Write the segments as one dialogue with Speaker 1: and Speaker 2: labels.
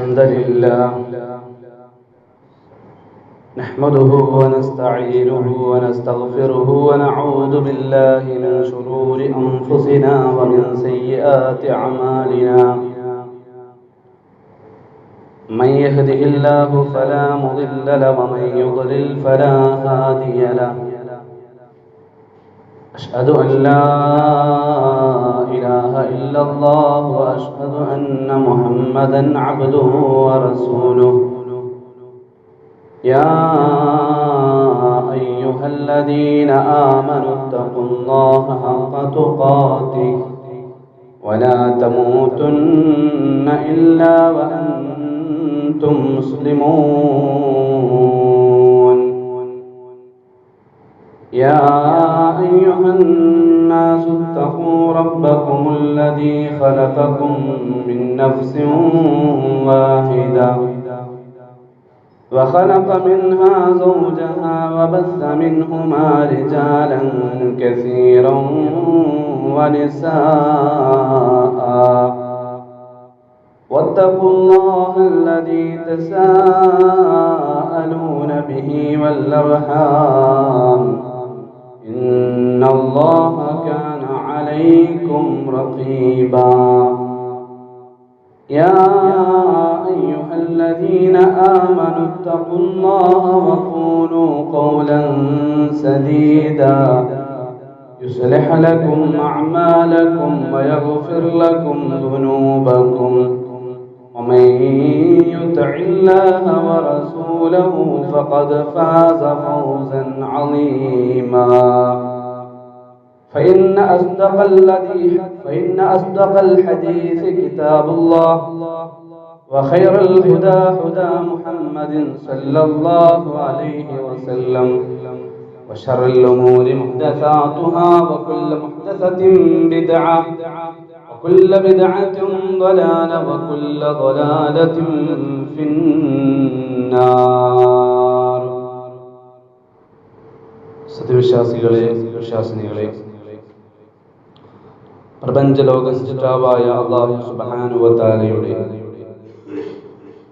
Speaker 1: الحمد لله نحمده ونستعينه ونستغفره ونعوذ بالله من شرور أنفسنا ومن سيئات أعمالنا من يهده الله فلا مضل له ومن يضلل فلا هادي له أشهد أن لا إله إلا الله وأشهد أن محمدا عبده ورسوله يا أيها الذين آمنوا اتقوا الله حق تقاته ولا تموتن إلا وأنتم مسلمون يا أيها الناس اتقوا ربكم الذي خلقكم من نفس واحدة وخلق منها زوجها وبث منهما رجالا كثيرا ونساء واتقوا الله الذي تساءلون به والأرحام إن الله كان عليكم رقيبا يا أيها الذين آمنوا اتقوا الله وقولوا قولا سديدا يصلح لكم أعمالكم ويغفر لكم ذنوبكم ومن يطع الله ورسوله فقد فاز فوزا عظيما فإن أصدق الحديث كتاب الله وخير الهدى هدى محمد صلى الله عليه وسلم وشر الأمور محدثاتها وكل محدثة بدعة وكل بدعة ضلالة وكل ضلالة في النار. സത്യവിശ്വാസികളെ, വിശ്വാസിനികളെ, പ്രപഞ്ചലോക സൃഷ്ടാവായ അല്ലാഹു സുബ്ഹാനഹു വ തആലയുടെ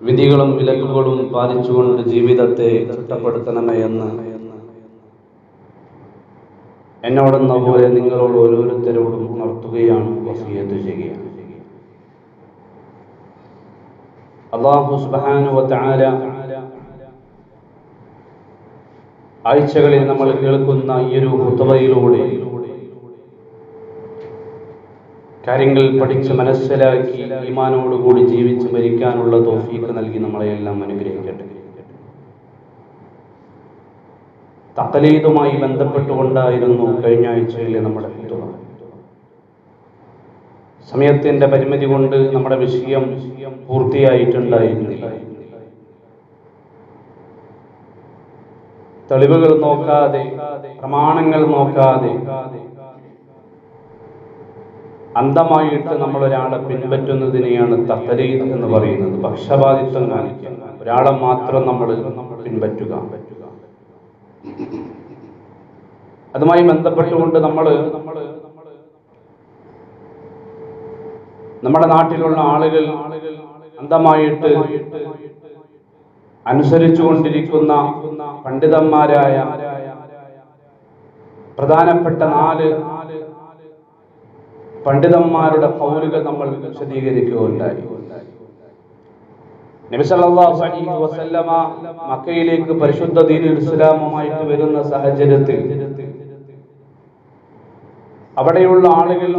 Speaker 1: വിധികളും വിലക്കുകളും പാലിച്ചുകൊണ്ട് ജീവിതത്തെ ചിട്ടപ്പെടുത്തണമേ എന്ന് എന്നോടെന്ന പോലെ നിങ്ങളോട് ഓരോരുത്തരോടും ഉണർത്തുകയാണ്, വസിയത്ത് ചെയ്യുകയാണ്. അല്ലാഹു സുബ്ഹാനഹു വ തആല ആഴ്ചകളിൽ നമ്മൾ കേൾക്കുന്ന ഈ ഒരു ഖുതുബയിലൂടെ കാര്യങ്ങൾ പഠിച്ച് മനസ്സിലാക്കി ഈമാനോടുകൂടി ജീവിച്ച് മരിക്കാനുള്ള തൗഫീഖ് നൽകി നമ്മളെയെല്ലാം അനുഗ്രഹിക്കട്ടെ. തഖലീദുമായി ബന്ധപ്പെട്ടുകൊണ്ടായിരുന്നു കഴിഞ്ഞ ആഴ്ചയിലെ നമ്മുടെ ഖുതുബ. സമയത്തിന്റെ പരിമിതി കൊണ്ട് നമ്മുടെ വിഷയം പൂർത്തിയായിട്ടുണ്ടായിരുന്നില്ല. തെളിവുകൾ നോക്കാതെ, പ്രമാണങ്ങൾ നോക്കാതെ അന്ധമായിട്ട് നമ്മൾ ഒരാളെ പിൻപറ്റുന്നതിനെയാണ് തഖലീദ് എന്ന് പറയുന്നത്. പക്ഷപാതിത്വം കാണിക്കുക, ഒരാളെ മാത്രം നമ്മൾ പിൻപറ്റുക. അതുമായി ബന്ധപ്പെട്ടുകൊണ്ട് നമ്മുടെ നാട്ടിലുള്ള ആളുകൾ അന്ധമായിട്ട് അനുസരിച്ചു കൊണ്ടിരിക്കുന്ന പണ്ഡിതന്മാരായ പ്രധാനപ്പെട്ട 4 പണ്ഡിതന്മാരുടെ ഖൗലുകൾ നമ്മൾ വിശദീകരിക്കുകയുണ്ടായി. നബി സല്ലല്ലാഹു അലൈഹി വസല്ലമ മക്കയിലേക്ക് പരിശുദ്ധ ദീനുൽ ഇസ്ലാമുമായിട്ട് വരുന്ന സാഹചര്യത്തിൽ അവിടെയുള്ള ആളുകൾ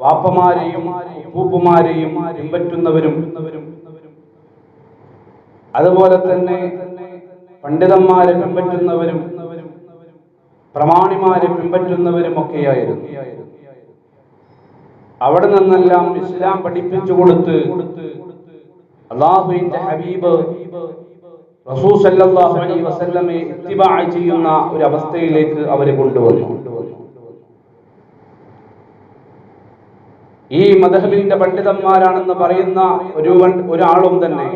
Speaker 1: വാപ്പമാരെയും ഉപ്പൂപ്പുമാരെയും പിൻപറ്റുന്നവരും അതുപോലെ തന്നെ പണ്ഡിതന്മാരെ പിൻപറ്റുന്നവരും പ്രമാണിമാരെ പിൻപറ്റുന്നവരും ഒക്കെയായിരുന്നു. അവിടെ നിന്നെല്ലാം ഇസ്ലാം പഠിപ്പിച്ചു കൊടുത്ത് അല്ലാഹുവിന്റെ ഹബീബ് റസൂൽ സല്ലല്ലാഹു അലൈഹി വസല്ലമയെ ഇത്തിബാ ചെയ്യുന്ന ഒരു അവസ്ഥയിലേക്ക് അവരെ കൊണ്ടുവന്നു. ഈ മദ്ഹബിന്റെ പണ്ഡിതന്മാരാണെന്ന് പറയുന്ന ഒരാളും തന്നെ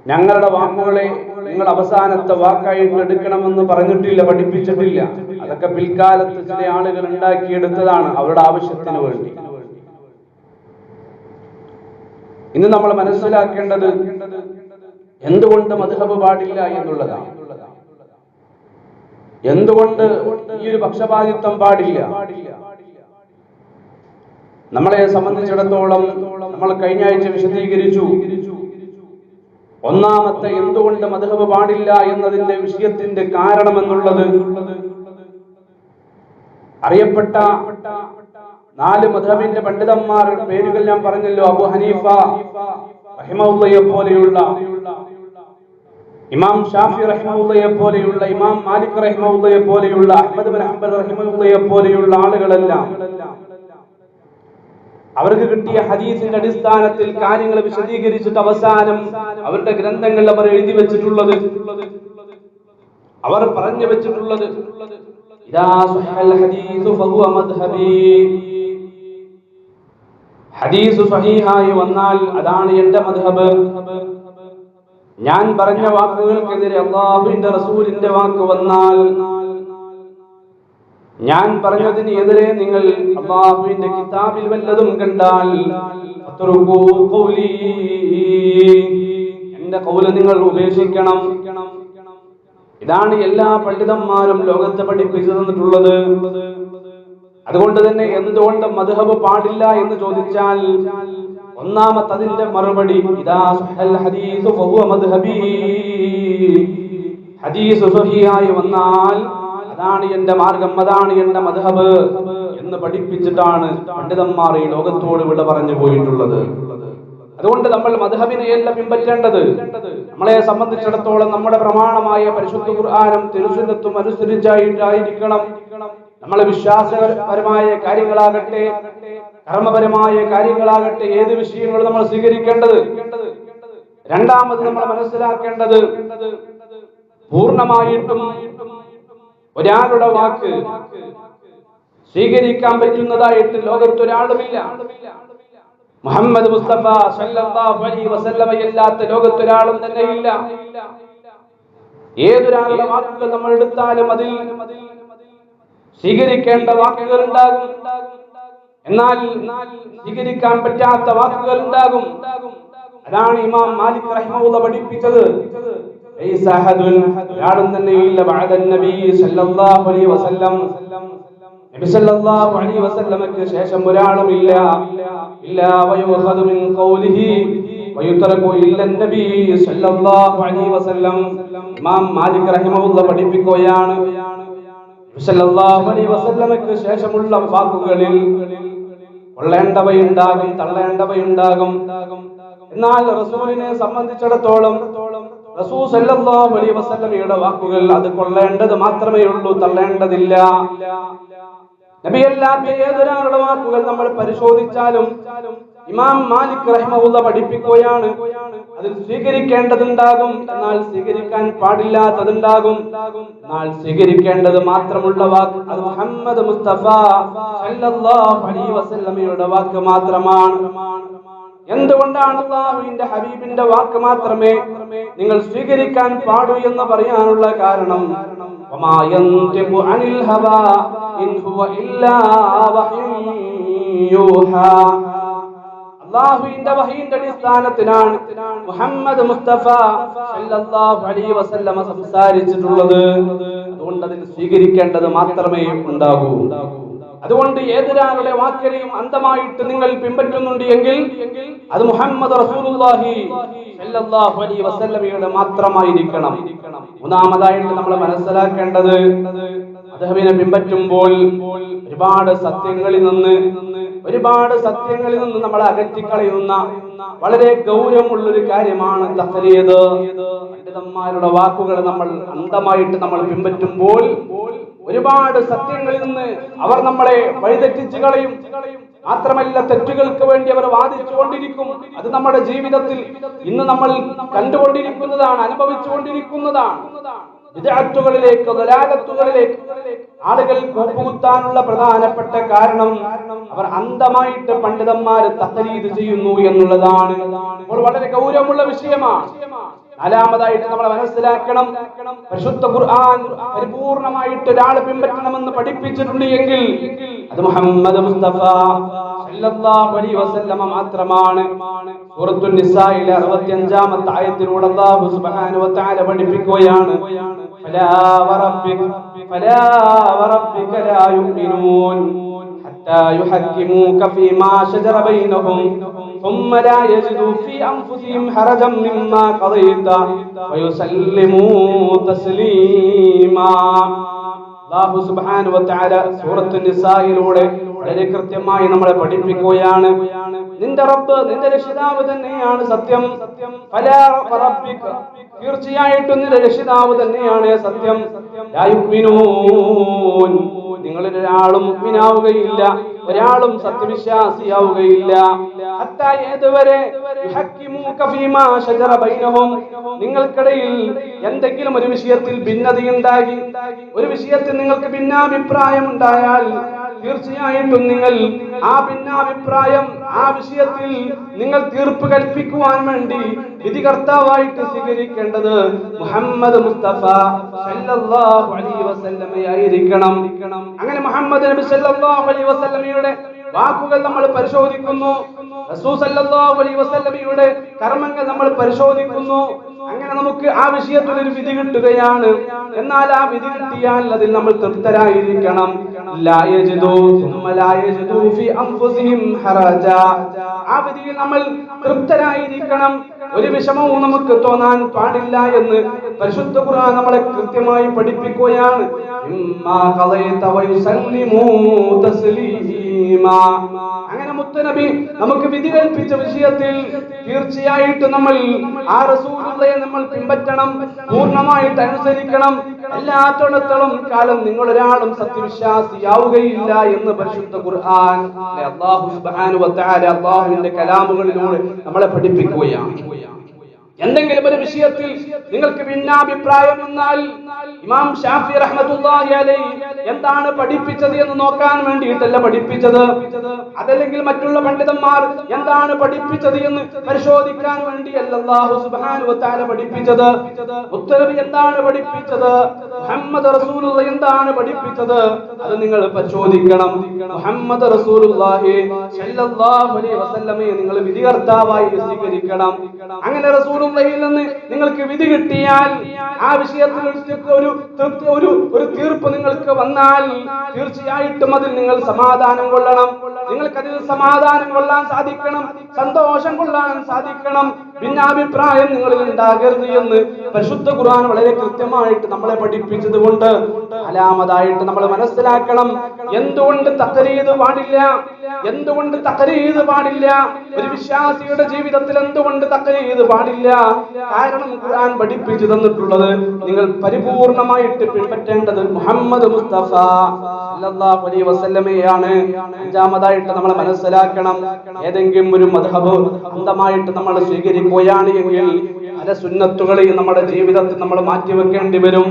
Speaker 1: ഞങ്ങളുടെ വാക്കുകളെ നിങ്ങൾ അവസാനത്തെ വാക്കായിട്ട് എടുക്കണമെന്ന് പറഞ്ഞിട്ടില്ല, പഠിപ്പിച്ചിട്ടില്ല. അതൊക്കെ പിൽക്കാലത്ത് ചില ആളുകൾ ഉണ്ടാക്കിയെടുത്തതാണ് അവരുടെ ആവശ്യത്തിന് വേണ്ടി. ഇന്ന് നമ്മൾ മനസ്സിലാക്കേണ്ടത് എന്തുകൊണ്ട് മദ്ഹബ് പാടില്ല എന്നുള്ളതാണ്. എന്തുകൊണ്ട് ഈ ഒരു പക്ഷപാതിത്വം പാടില്ല? നമ്മളെ സംബന്ധിച്ചിടത്തോളം നമ്മൾ കഴിഞ്ഞ ആഴ്ച വിശദീകരിച്ചു. ഒന്നാമത്തെ എന്തുകൊണ്ട് മദ്ഹബ് പാടില്ല എന്നതിന്റെ വിഷയത്തിന്റെ കാരണം എന്നുള്ളത് അറിയപ്പെട്ട 4 മദ്ഹബിന്റെ പണ്ഡിതന്മാർ പേരുകൾ ഞാൻ പറഞ്ഞല്ലോ. അബൂ ഹനീഫ റഹിമഹുള്ളയെ പോലെയുള്ള, ഇമാം ഷാഫി റഹിമഹുള്ളയെ പോലെയുള്ള, ഇമാം മാലിക് റഹിമഹുള്ളയെ പോലെയുള്ള, അഹ്മദ് ബിൻ ഹംബൽ റഹിമഹുള്ളയെ പോലെയുള്ള ആളുകളെല്ലാം അവർക്ക് കിട്ടിയ ഹദീസിന്റെ അടിസ്ഥാനത്തിൽ കാര്യങ്ങൾ വിശദീകരിച്ചിട്ട് അവസാനം അവരുടെ ഗ്രന്ഥങ്ങളിൽ അവർ എഴുതി വെച്ചിട്ടുള്ളത്, അവർ പറഞ്ഞു വെച്ചിട്ടുള്ളത്, ഇദാ സഹൽ ഹദീസു ഫഹുവ മദ്ഹബി, ഹദീസ് സഹീഹായി വന്നാൽ അതാണ് എന്റെ മദ്ഹബ്. ഞാൻ പറഞ്ഞ വാക്കുകൾക്കെതിരെ അല്ലാഹുവിന്റെ റസൂലിന്റെ വാക്ക് വന്നാൽ, ഞാൻ പറഞ്ഞതിന് എതിരെ നിങ്ങൾ അല്ലാഹുവിന്റെ കിതാബിൽ വല്ലതും കണ്ടാൽ എന്റെ ഖൗല നിങ്ങൾ ഉപേക്ഷിക്കണം. ഇതാണ് എല്ലാ പണ്ഡിതന്മാരും ലോകത്തെ പഠിപ്പിച്ചു തന്നിട്ടുള്ളത്. അതുകൊണ്ട് തന്നെ എന്തുകൊണ്ട് മദ്ഹബ് പാടില്ല എന്ന് ചോദിച്ചാൽ ഒന്നാമത്തെ അതിന്റെ മറുപടി ഇദാ സഹൽ ഹദീസു ഫഹുവ മദ്ഹബി, ഹദീസ് സഹീഹായി വന്നാൽ അതാണ് എന്റെ മാർഗം, അതാണ് എന്റെ മദ്ഹബ് എന്ന് പഠിപ്പിച്ചിട്ടാണ് പണ്ഡിതന്മാർ ഈ ലോകത്തോട് വിട പറഞ്ഞു പോയിട്ടുള്ളത്. അതുകൊണ്ട് നമ്മൾ മദ്ഹബിനെയല്ല പിൻപറ്റേണ്ടത്. നമ്മളെ സംബന്ധിച്ചിടത്തോളം നമ്മുടെ പ്രമാണമായ പരിശുദ്ധ ഖുർആനും തിരുസുന്നത്തും അനുസരിച്ചായിട്ടായിരിക്കണം നമ്മളെ വിശ്വാസപരമായ കാര്യങ്ങളാകട്ടെ കർമ്മപരമായ കാര്യങ്ങളാകട്ടെ ഏത് വിഷയങ്ങളും നമ്മൾ സ്വീകരിക്കേണ്ടത്. രണ്ടാമത് നമ്മൾ മനസ്സിലാക്കേണ്ടത് പൂർണ്ണമായിട്ടും ഒരാളുടെ വാക്ക് സ്വീകരിക്കാൻ പറ്റുന്നതായിട്ട് ലോകത്തൊരാളുമില്ല. മുഹമ്മദ് മുസ്തഫ സല്ലല്ലാഹു അലൈഹി വസല്ലമ അല്ലാത്ത ലോകത്തൊരാളും തന്നെ ഇല്ല. ഏതൊരാളുടെ വാക്കുകൾ നമ്മൾ എടുത്താലും അതിൽ സ്വീകരിക്കേണ്ട വാക്കുകൾ ഉണ്ടാകും, എന്നാൽ സ്വീകരിക്കാൻ പറ്റാത്ത വാക്കുകൾ ഉണ്ടാകും. അതാണ് ഇമാം മാലിക് റഹിമഹുള്ള പഠിപ്പിച്ചത്. ലൈസ അഹദുൻ, ഒരാളും തന്നെയില്ല ബഅദൻ നബി സല്ലല്ലാഹു അലൈഹി വസല്ലം, നബി സല്ലല്ലാഹു അലൈഹി വസല്ലമക്ക് ശേഷം ഒരാളുമില്ല. ഇല്ലാ വയുഖദു മിൻ ഖൗലിഹി വയുതറകു ഇല്ല നബി സല്ലല്ലാഹു അലൈഹി വസല്ലം. ഇമാം മാലിക് റഹിമഹുള്ള പഠിപ്പിക്കുകയാണ്, നബി സല്ലല്ലാഹു അലൈഹി വസല്ലമക്ക് ശേഷമുള്ള വാക്കുകളിൽ കൊള്ളേണ്ടവയുണ്ടാകും, തള്ളേണ്ടവയുണ്ടാകും. എന്നാൽ റസൂലിനെ സംബന്ധിച്ചിടത്തോളം റസൂൽ സല്ലല്ലാഹു അലൈഹി വസല്ലമയുടെ വാക്കുകൾ അത് കൊള്ളേണ്ടത് മാത്രമേ ഉള്ളൂ, തള്ളേണ്ടതില്ല. നബിയല്ലാത്ത ഏതൊരാളുടെ വാക്കുകൾ നമ്മൾ പരിശോധിച്ചാലും ഇമാം മാലിക് റഹിമഹുള്ള പഠിപ്പിക്കുകയാണ്, അതിൽ സ്വീകരിക്കേണ്ടതുണ്ടാകും, എന്നാൽ സ്വീകരിക്കാൻ പാടില്ലാത്തതുണ്ടാകും. എന്നാൽ സ്വീകരിക്കേണ്ടത് മാത്രമുള്ള വാക്ക് അത് മുഹമ്മദ് മുസ്തഫ സല്ലല്ലാഹു അലൈഹി വസല്ലമയുടെ വാക്ക് മാത്രമാണ്. എന്തുകൊണ്ടാണ് അല്ലാഹുവിന്റെ ഹബീബിന്റെ വാക്ക് മാത്രമേ നിങ്ങൾ സ്വീകരിക്കാൻ പാടൂ എന്ന് പറയാനുള്ള കാരണം വമാ യൻതിഖു അനിൽ ഹവാ ഇൻ ഹുവ ഇല്ലാ വഹ്യുൻ യൂഹാ, അല്ലാഹുവിന്റെ വഹയിന്റെ അടിസ്ഥാനത്തിലാണ് മുഹമ്മദ് മുസ്തഫ സല്ലല്ലാഹു അലൈഹി വസല്ലമ സംസാരിച്ചിട്ടുള്ളത്. അതുകൊണ്ട് അതിൽ സ്വീകരിക്കേണ്ടത് മാത്രമേ ഉണ്ടാകൂ. അതുകൊണ്ട് ഏതൊരാളുടെ വാക്കിനെയും അന്ധമായിട്ട് നിങ്ങൾ പിൻപറ്റുന്നുണ്ട് എങ്കിൽ അത് മുഹമ്മദ് റസൂലുള്ളാഹി സല്ലല്ലാഹു അലൈഹി വസല്ലമയുടെ മാത്രമായിരിക്കണം. മൂന്നാമതായിട്ട് നമ്മൾ മനസ്സിലാക്കേണ്ടത് മദ്ഹബിനെ പിൻപറ്റുമ്പോൾ ഒരുപാട് സത്യങ്ങളിൽ നിന്ന് നമ്മളെ അകറ്റിക്കളയുന്ന വളരെ ഗൗരവമുള്ളൊരു കാര്യമാണ് തഖ്ലീദ്. പണ്ഡിതന്മാരുടെ വാക്കുകൾ നമ്മൾ അന്ധമായിട്ട് നമ്മൾ പിൻപറ്റുമ്പോൾ ഒരുപാട് സത്യങ്ങളിൽ നിന്ന് അവർ നമ്മളെ വഴിതെറ്റിച്ചു കളയും. മാത്രമല്ല തെറ്റുകൾക്ക് വേണ്ടി അവർ വാദിച്ചുകൊണ്ടിരിക്കും. അത് നമ്മുടെ ജീവിതത്തിൽ ഇന്ന് നമ്മൾ കണ്ടുകൊണ്ടിരിക്കുന്നതാണ്, അനുഭവിച്ചുകൊണ്ടിരിക്കുന്നതാണ്. ബിദ്അത്തുകളിലേക്ക്, ദലാലത്തുകളിലേക്ക് ആളുകൾ കൂപ്പുകുത്താനുള്ള പ്രധാനപ്പെട്ട കാരണം അവർ അന്ധമായിട്ട് പണ്ഡിതന്മാര് തഖ്ലീദ് ചെയ്യുന്നു എന്നുള്ളതാണ്. അപ്പോൾ വളരെ ഗൗരവമുള്ള വിഷയമാണ്. നാലാമതായിട്ട് നമ്മൾ മനസ്സിലാക്കണം, പരിശുദ്ധ ഖുർആൻ പരിപൂർണമായിട്ട് ഒരാൾ പിൻപറ്റണമെന്ന് പഠിപ്പിച്ചിട്ടുണ്ട് എങ്കിൽ അത് മുഹമ്മദ് മുസ്തഫ സല്ലല്ലാഹു അലൈഹി വസല്ലമ മാത്രമാണ്. സൂറത്തുൻ നിസായിലെ 65-ാമത്തെ ആയത്തിലൂടെ അല്ലാഹു സുബ്ഹാനഹു വ തആല പഠിപ്പിക്കുകയാണ്, ഫലാ വറബ്ബിക ലാ യുഅ്മിനൂൻ ഹത്താ യുഹക്കിമൂക ഫീമാ ശജറ ബൈനഹും ثم لا يجدوا في أنفسهم حرجا مما قضيت ويسلموا تسليما. അല്ലാഹു സുബ്ഹാനഹു വ തആല സൂറത്തുൻ നിസായിലൂടെ വളരെ കൃത്യമായി നമ്മളെ പഠിപ്പിക്കുകയാണ്, നിന്റെ റബ്ബ്, നിന്റെ രക്ഷിതാവ് തന്നെയാണ് സത്യം. ഫലാ വറബ്ബിക, തീർച്ചയായിട്ടും നിന്റെ രക്ഷിതാവ് തന്നെയാണ് സത്യം. ലാ യുഅ്മിനൂൻ, നിങ്ങളിൽ ഒരാളും മുഅ്മിനാവുകയില്ല, ഒരാളും സത്യവിശ്വാസിയാവുകയില്ല. ഹത്താ ഏതുവരെ യുഹക്കിമൂക ഫീമാ ശജറ ബൈനഹും, നിങ്ങൾക്കിടയിൽ എന്തെങ്കിലും ഒരു വിഷയത്തിൽ ഭിന്നതയുണ്ടായി, ഒരു വിഷയത്തിൽ നിങ്ങൾക്ക് ഭിന്നാഭിപ്രായം ഉണ്ടായാൽ തീർച്ചയായിട്ടും നിങ്ങൾ ആ ഭിന്നാഭിപ്രായം, ആ വിഷയത്തിൽ നിങ്ങൾ തീർപ്പ് കൽപ്പിക്കുവാൻ വേണ്ടി വിധികർത്താവായിട്ട് സ്വീകരിക്കേണ്ടത് മുഹമ്മദ് മുസ്തഫ സല്ലല്ലാഹു അലൈഹി വസല്ലമയായിരിക്കണം. അങ്ങനെ മുഹമ്മദ് നബി സല്ലല്ലാഹു അലൈഹി വസല്ലമയുടെ വാക്കുകൾ നമ്മൾ പരിശോധിക്കുന്നു, റസൂൽ സല്ലല്ലാഹു അലൈഹി വസല്ലമയുടെ കർമ്മങ്ങൾ നമ്മൾ പരിശോധിക്കുന്നു. അങ്ങനെ നമുക്ക് ആ വിഷയത്തിൽ ഒരു വിധി കിട്ടുകയാണ്. എന്നാൽ ആ വിധി കിട്ടിയാൽ അതിൽ നമ്മൾ തൃപ്തരായിരിക്കണം. ലാ യജിദു സുമ്മ ലാ യജിദു ഫി അൻഫുസിഹിം ഹറജ, ആ വിധിയിൽ നമ്മൾ തൃപ്തരായിരിക്കണം. ഒരു വിഷമവും നമുക്ക് തോന്നാൻ പാടില്ല എന്ന് പരിശുദ്ധ ഖുർആൻ നമ്മളെ കൃത്യമായി പഠിപ്പിക്കുകയാണ്. ഇമ്മാ ഖളൈത വയുസല്ലിമൂ തസ്ലീമാ. അങ്ങനെ മുത്തനബി നമുക്ക് വിധി കൽപ്പിച്ച വിഷയത്തിൽ തീർച്ചയായിട്ടും നമ്മൾ ആ റസൂലുള്ളയെ നമ്മൾ പിൻപറ്റണം, പൂർണ്ണമായിട്ട് അനുസരിക്കണം. എല്ലാത്തോടത്തോളം കാലം നിങ്ങൾ ഒരാളും സത്യവിശ്വാസിയാവുകയില്ല എന്ന് പരിശുദ്ധ ഖുർആൻ അല്ലാഹു സുബ്ഹാനഹു വ തആല അല്ലാഹുവിന്റെ കലാമുകളിലൂടെ നമ്മളെ പഠിപ്പിക്കുകയാണ്. എന്തെങ്കിലും ഒരു വിഷയത്തിൽ നിങ്ങൾക്ക് ഭിന്നാഭിപ്രായം വന്നാൽ ഇമാം ഷാഫി റഹ്മത്തുള്ളാഹി അലൈഹി എന്താണ് പഠിപ്പിച്ചത് എന്ന് നോക്കാൻ വേണ്ടിയിട്ടല്ല പഠിപ്പിച്ചത്, അതല്ലെങ്കിൽ മറ്റുള്ള പണ്ഡിതന്മാർ എന്താണ് പഠിപ്പിച്ചത് എന്ന് പരിശോധിക്കാൻ വേണ്ടിയല്ല അല്ലാഹു സുബ്ഹാനഹു വ തആല പഠിപ്പിച്ചത്. മുത്തനബി എന്താണ് പഠിപ്പിച്ചത്, മുഹമ്മദ് റസൂലുള്ളാഹി എന്താണ് പഠിപ്പിച്ചത്, അത് നിങ്ങൾ പരിശോധിക്കണം. മുഹമ്മദ് റസൂലുള്ളാഹി സ്വല്ലല്ലാഹു അലൈഹി വസല്ലമയെ നിങ്ങൾ വിധികർത്താവായി സ്വീകരിക്കണം. അങ്ങനെ റസൂലുള്ളാഹിയിൽ നിന്ന് നിങ്ങൾക്ക് വിധി കിട്ടിയാൽ, ആ വിഷയത്തിൽ ഒരു തീർപ്പ് നിങ്ങൾക്ക് വന്നാൽ തീർച്ചയായിട്ടും അതിൽ നിങ്ങൾ സമാധാനം കൊള്ളണം. നിങ്ങൾക്കതിൽ സമാധാനം കൊള്ളാൻ സാധിക്കണം, സന്തോഷം കൊള്ളാൻ സാധിക്കണം. ഭിന്നാഭിപ്രായം നിങ്ങളിൽ ഉണ്ടാകരുത് എന്ന് പരിശുദ്ധ ഖുർആൻ വളരെ കൃത്യമായിട്ട് നമ്മളെ പഠിപ്പിച്ചത് കൊണ്ട് അലാമതായിട്ട് നമ്മൾ മനസ്സിലാക്കണം. എന്തുകൊണ്ട് തഖരീദ് പാടില്ല, എന്തുകൊണ്ട് തഖരീദ് പാടില്ല, ഒരു വിശ്വാസിയുടെ ജീവിതത്തിൽ എന്തുകൊണ്ട് തഖരീദ് പാടില്ല? കാരണം ഖുർആൻ പഠിപ്പിച്ചു തന്നിട്ടുള്ളത് നിങ്ങൾ പരിപൂർണമായിട്ട് പിൻപറ്റേണ്ടത് മുഹമ്മദ് മുസ്തഫ സല്ലല്ലാഹു അലൈഹി വസല്ലമയാണ്. അഞ്ചാമതായിട്ട് നമ്മൾ മനസ്സിലാക്കണം, ഏതെങ്കിലും ഒരു മദ്ഹബ് സ്വന്തമായിട്ട് നമ്മൾ സ്വീകരിക്കുകയാണ് എങ്കിൽ പല സുന്നത്തുകളെയും നമ്മുടെ ജീവിതത്തിൽ നമ്മൾ മാറ്റിവെക്കേണ്ടി വരും.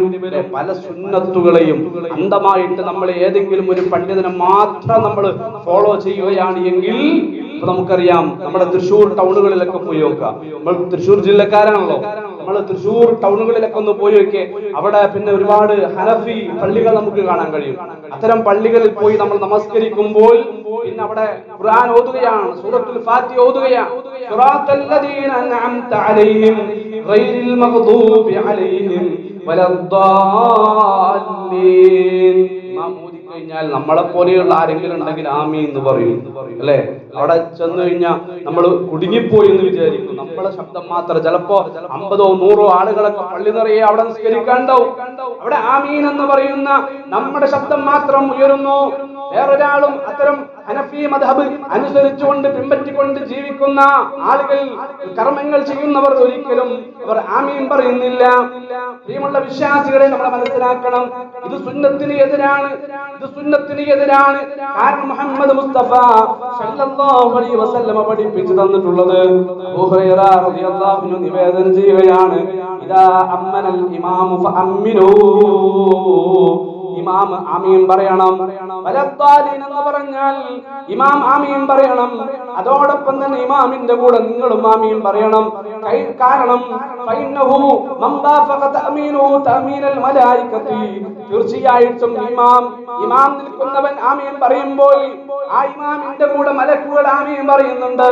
Speaker 1: പല സുന്നത്തുകളെയും അന്ധമായിട്ട് നമ്മൾ ഏതെങ്കിലും ഒരു പണ്ഡിതനെ മാത്രം നമ്മൾ ഫോളോ ചെയ്യുകയാണ് എങ്കിൽ, ഇപ്പൊ നമുക്കറിയാം, നമ്മുടെ തൃശ്ശൂർ ടൗണുകളിലൊക്കെ പോയി നോക്കാം. നമ്മൾ തൃശ്ശൂർ ജില്ലക്കാരാണല്ലോ, നമ്മൾ തൃശ്ശൂർ ടൗണുകളിലൊക്കെ ഒന്ന് പോയി നോക്കിയേ, അവിടെ പിന്നെ ഒരുപാട് ഹനഫി പള്ളികൾ നമുക്ക് കാണാൻ കഴിയും. അത്തരം പള്ളികളിൽ പോയി നമ്മൾ നമസ്കരിക്കുമ്പോൾ പിന്നെ അവിടെ ഖുർആൻ ഓതുകയാണ്, സൂറത്തുൽ ഫാത്തിഹ ഓതുകയാണ്. സിറാത്തൽ ലദീന അൻഅംത അലൈഹിം ഗൈറിൽ മഗ്ദൂബി അലൈഹിം വലദ്ദാല്ലീൻ. ഇമാം ഓതി കഴിഞ്ഞാൽ നമ്മളെ പോലെയുള്ള ആരെങ്കിലും ഉണ്ടെങ്കിൽ ആമീൻ എന്ന് പറയും, അല്ലെ? അവിടെ ചെന്ന് കഴിഞ്ഞാൽ നമ്മൾ കുടുങ്ങിപ്പോയി എന്ന് വിചാരിക്കും. നമ്മളെ ശബ്ദം മാത്രം, ചിലപ്പോ 50 or 100 ആളുകളൊക്കെ പള്ളി നിറയെ അവിടെ നിസ്കരിക്കാണ്ടാവും. അവിടെ ആമീൻ എന്ന് പറയുന്ന നമ്മുടെ ശബ്ദം മാത്രം ഉയരുന്നു. വേറൊരാളും അത്തരം ഹനഫി മദ്ഹബ് അനുസരിച്ചുകൊണ്ട് പിൻപറ്റിക്കൊണ്ട് ജീവിക്കുന്ന ആളുകൾ, കർമ്മങ്ങൾ ചെയ്യുന്നവർ ഒരിക്കലും അവർ ആമീൻ പറയുന്നില്ല. പ്രിയമുള്ള വിശ്വാസികളെ നമ്മൾ മനസ്സിലാക്കണം, ഇത് സുന്നത്തിന് എതിരാണ്, ഇത് സുന്നത്തിന് എതിരാണ്. കാരണം മുഹമ്മദ് മുസ്തഫ സല്ലല്ലാഹു അലൈഹി വസല്ലമ പഠിപ്പിച്ചു തന്നിട്ടുള്ളത് അബൂ ഹുറൈറ റളിയല്ലാഹു അൻഹു നിവേദനം ചെയ്യുകയാണ്, ഇദാ അമ്മനൽ ഇമാമു ഫഅമ്മിനൂ, ഇമാം ആമീൻ പറയണം. വലദ്ദാലീൻ എന്ന് പറഞ്ഞാൽ ഇമാം ആമീൻ പറയണം, അതോടൊപ്പം തന്നെ ഇമാമിന്റെ കൂടെ നിങ്ങളും ആമീൻ പറയണം. കാരണം ഫഇന്നഹു മൻ ബാഫഖ തഅമീനുഹു തഅമീനൽ മലായികതി തീർച്ചയായിട്ടും ഇമാം നിൽക്കുന്നവൻ ആമീൻ പറയുമ്പോൾ ആ ഇമാമിന്റെ കൂടെ മലക്കുകൾ ആമീൻ പറയുന്നുണ്ട്.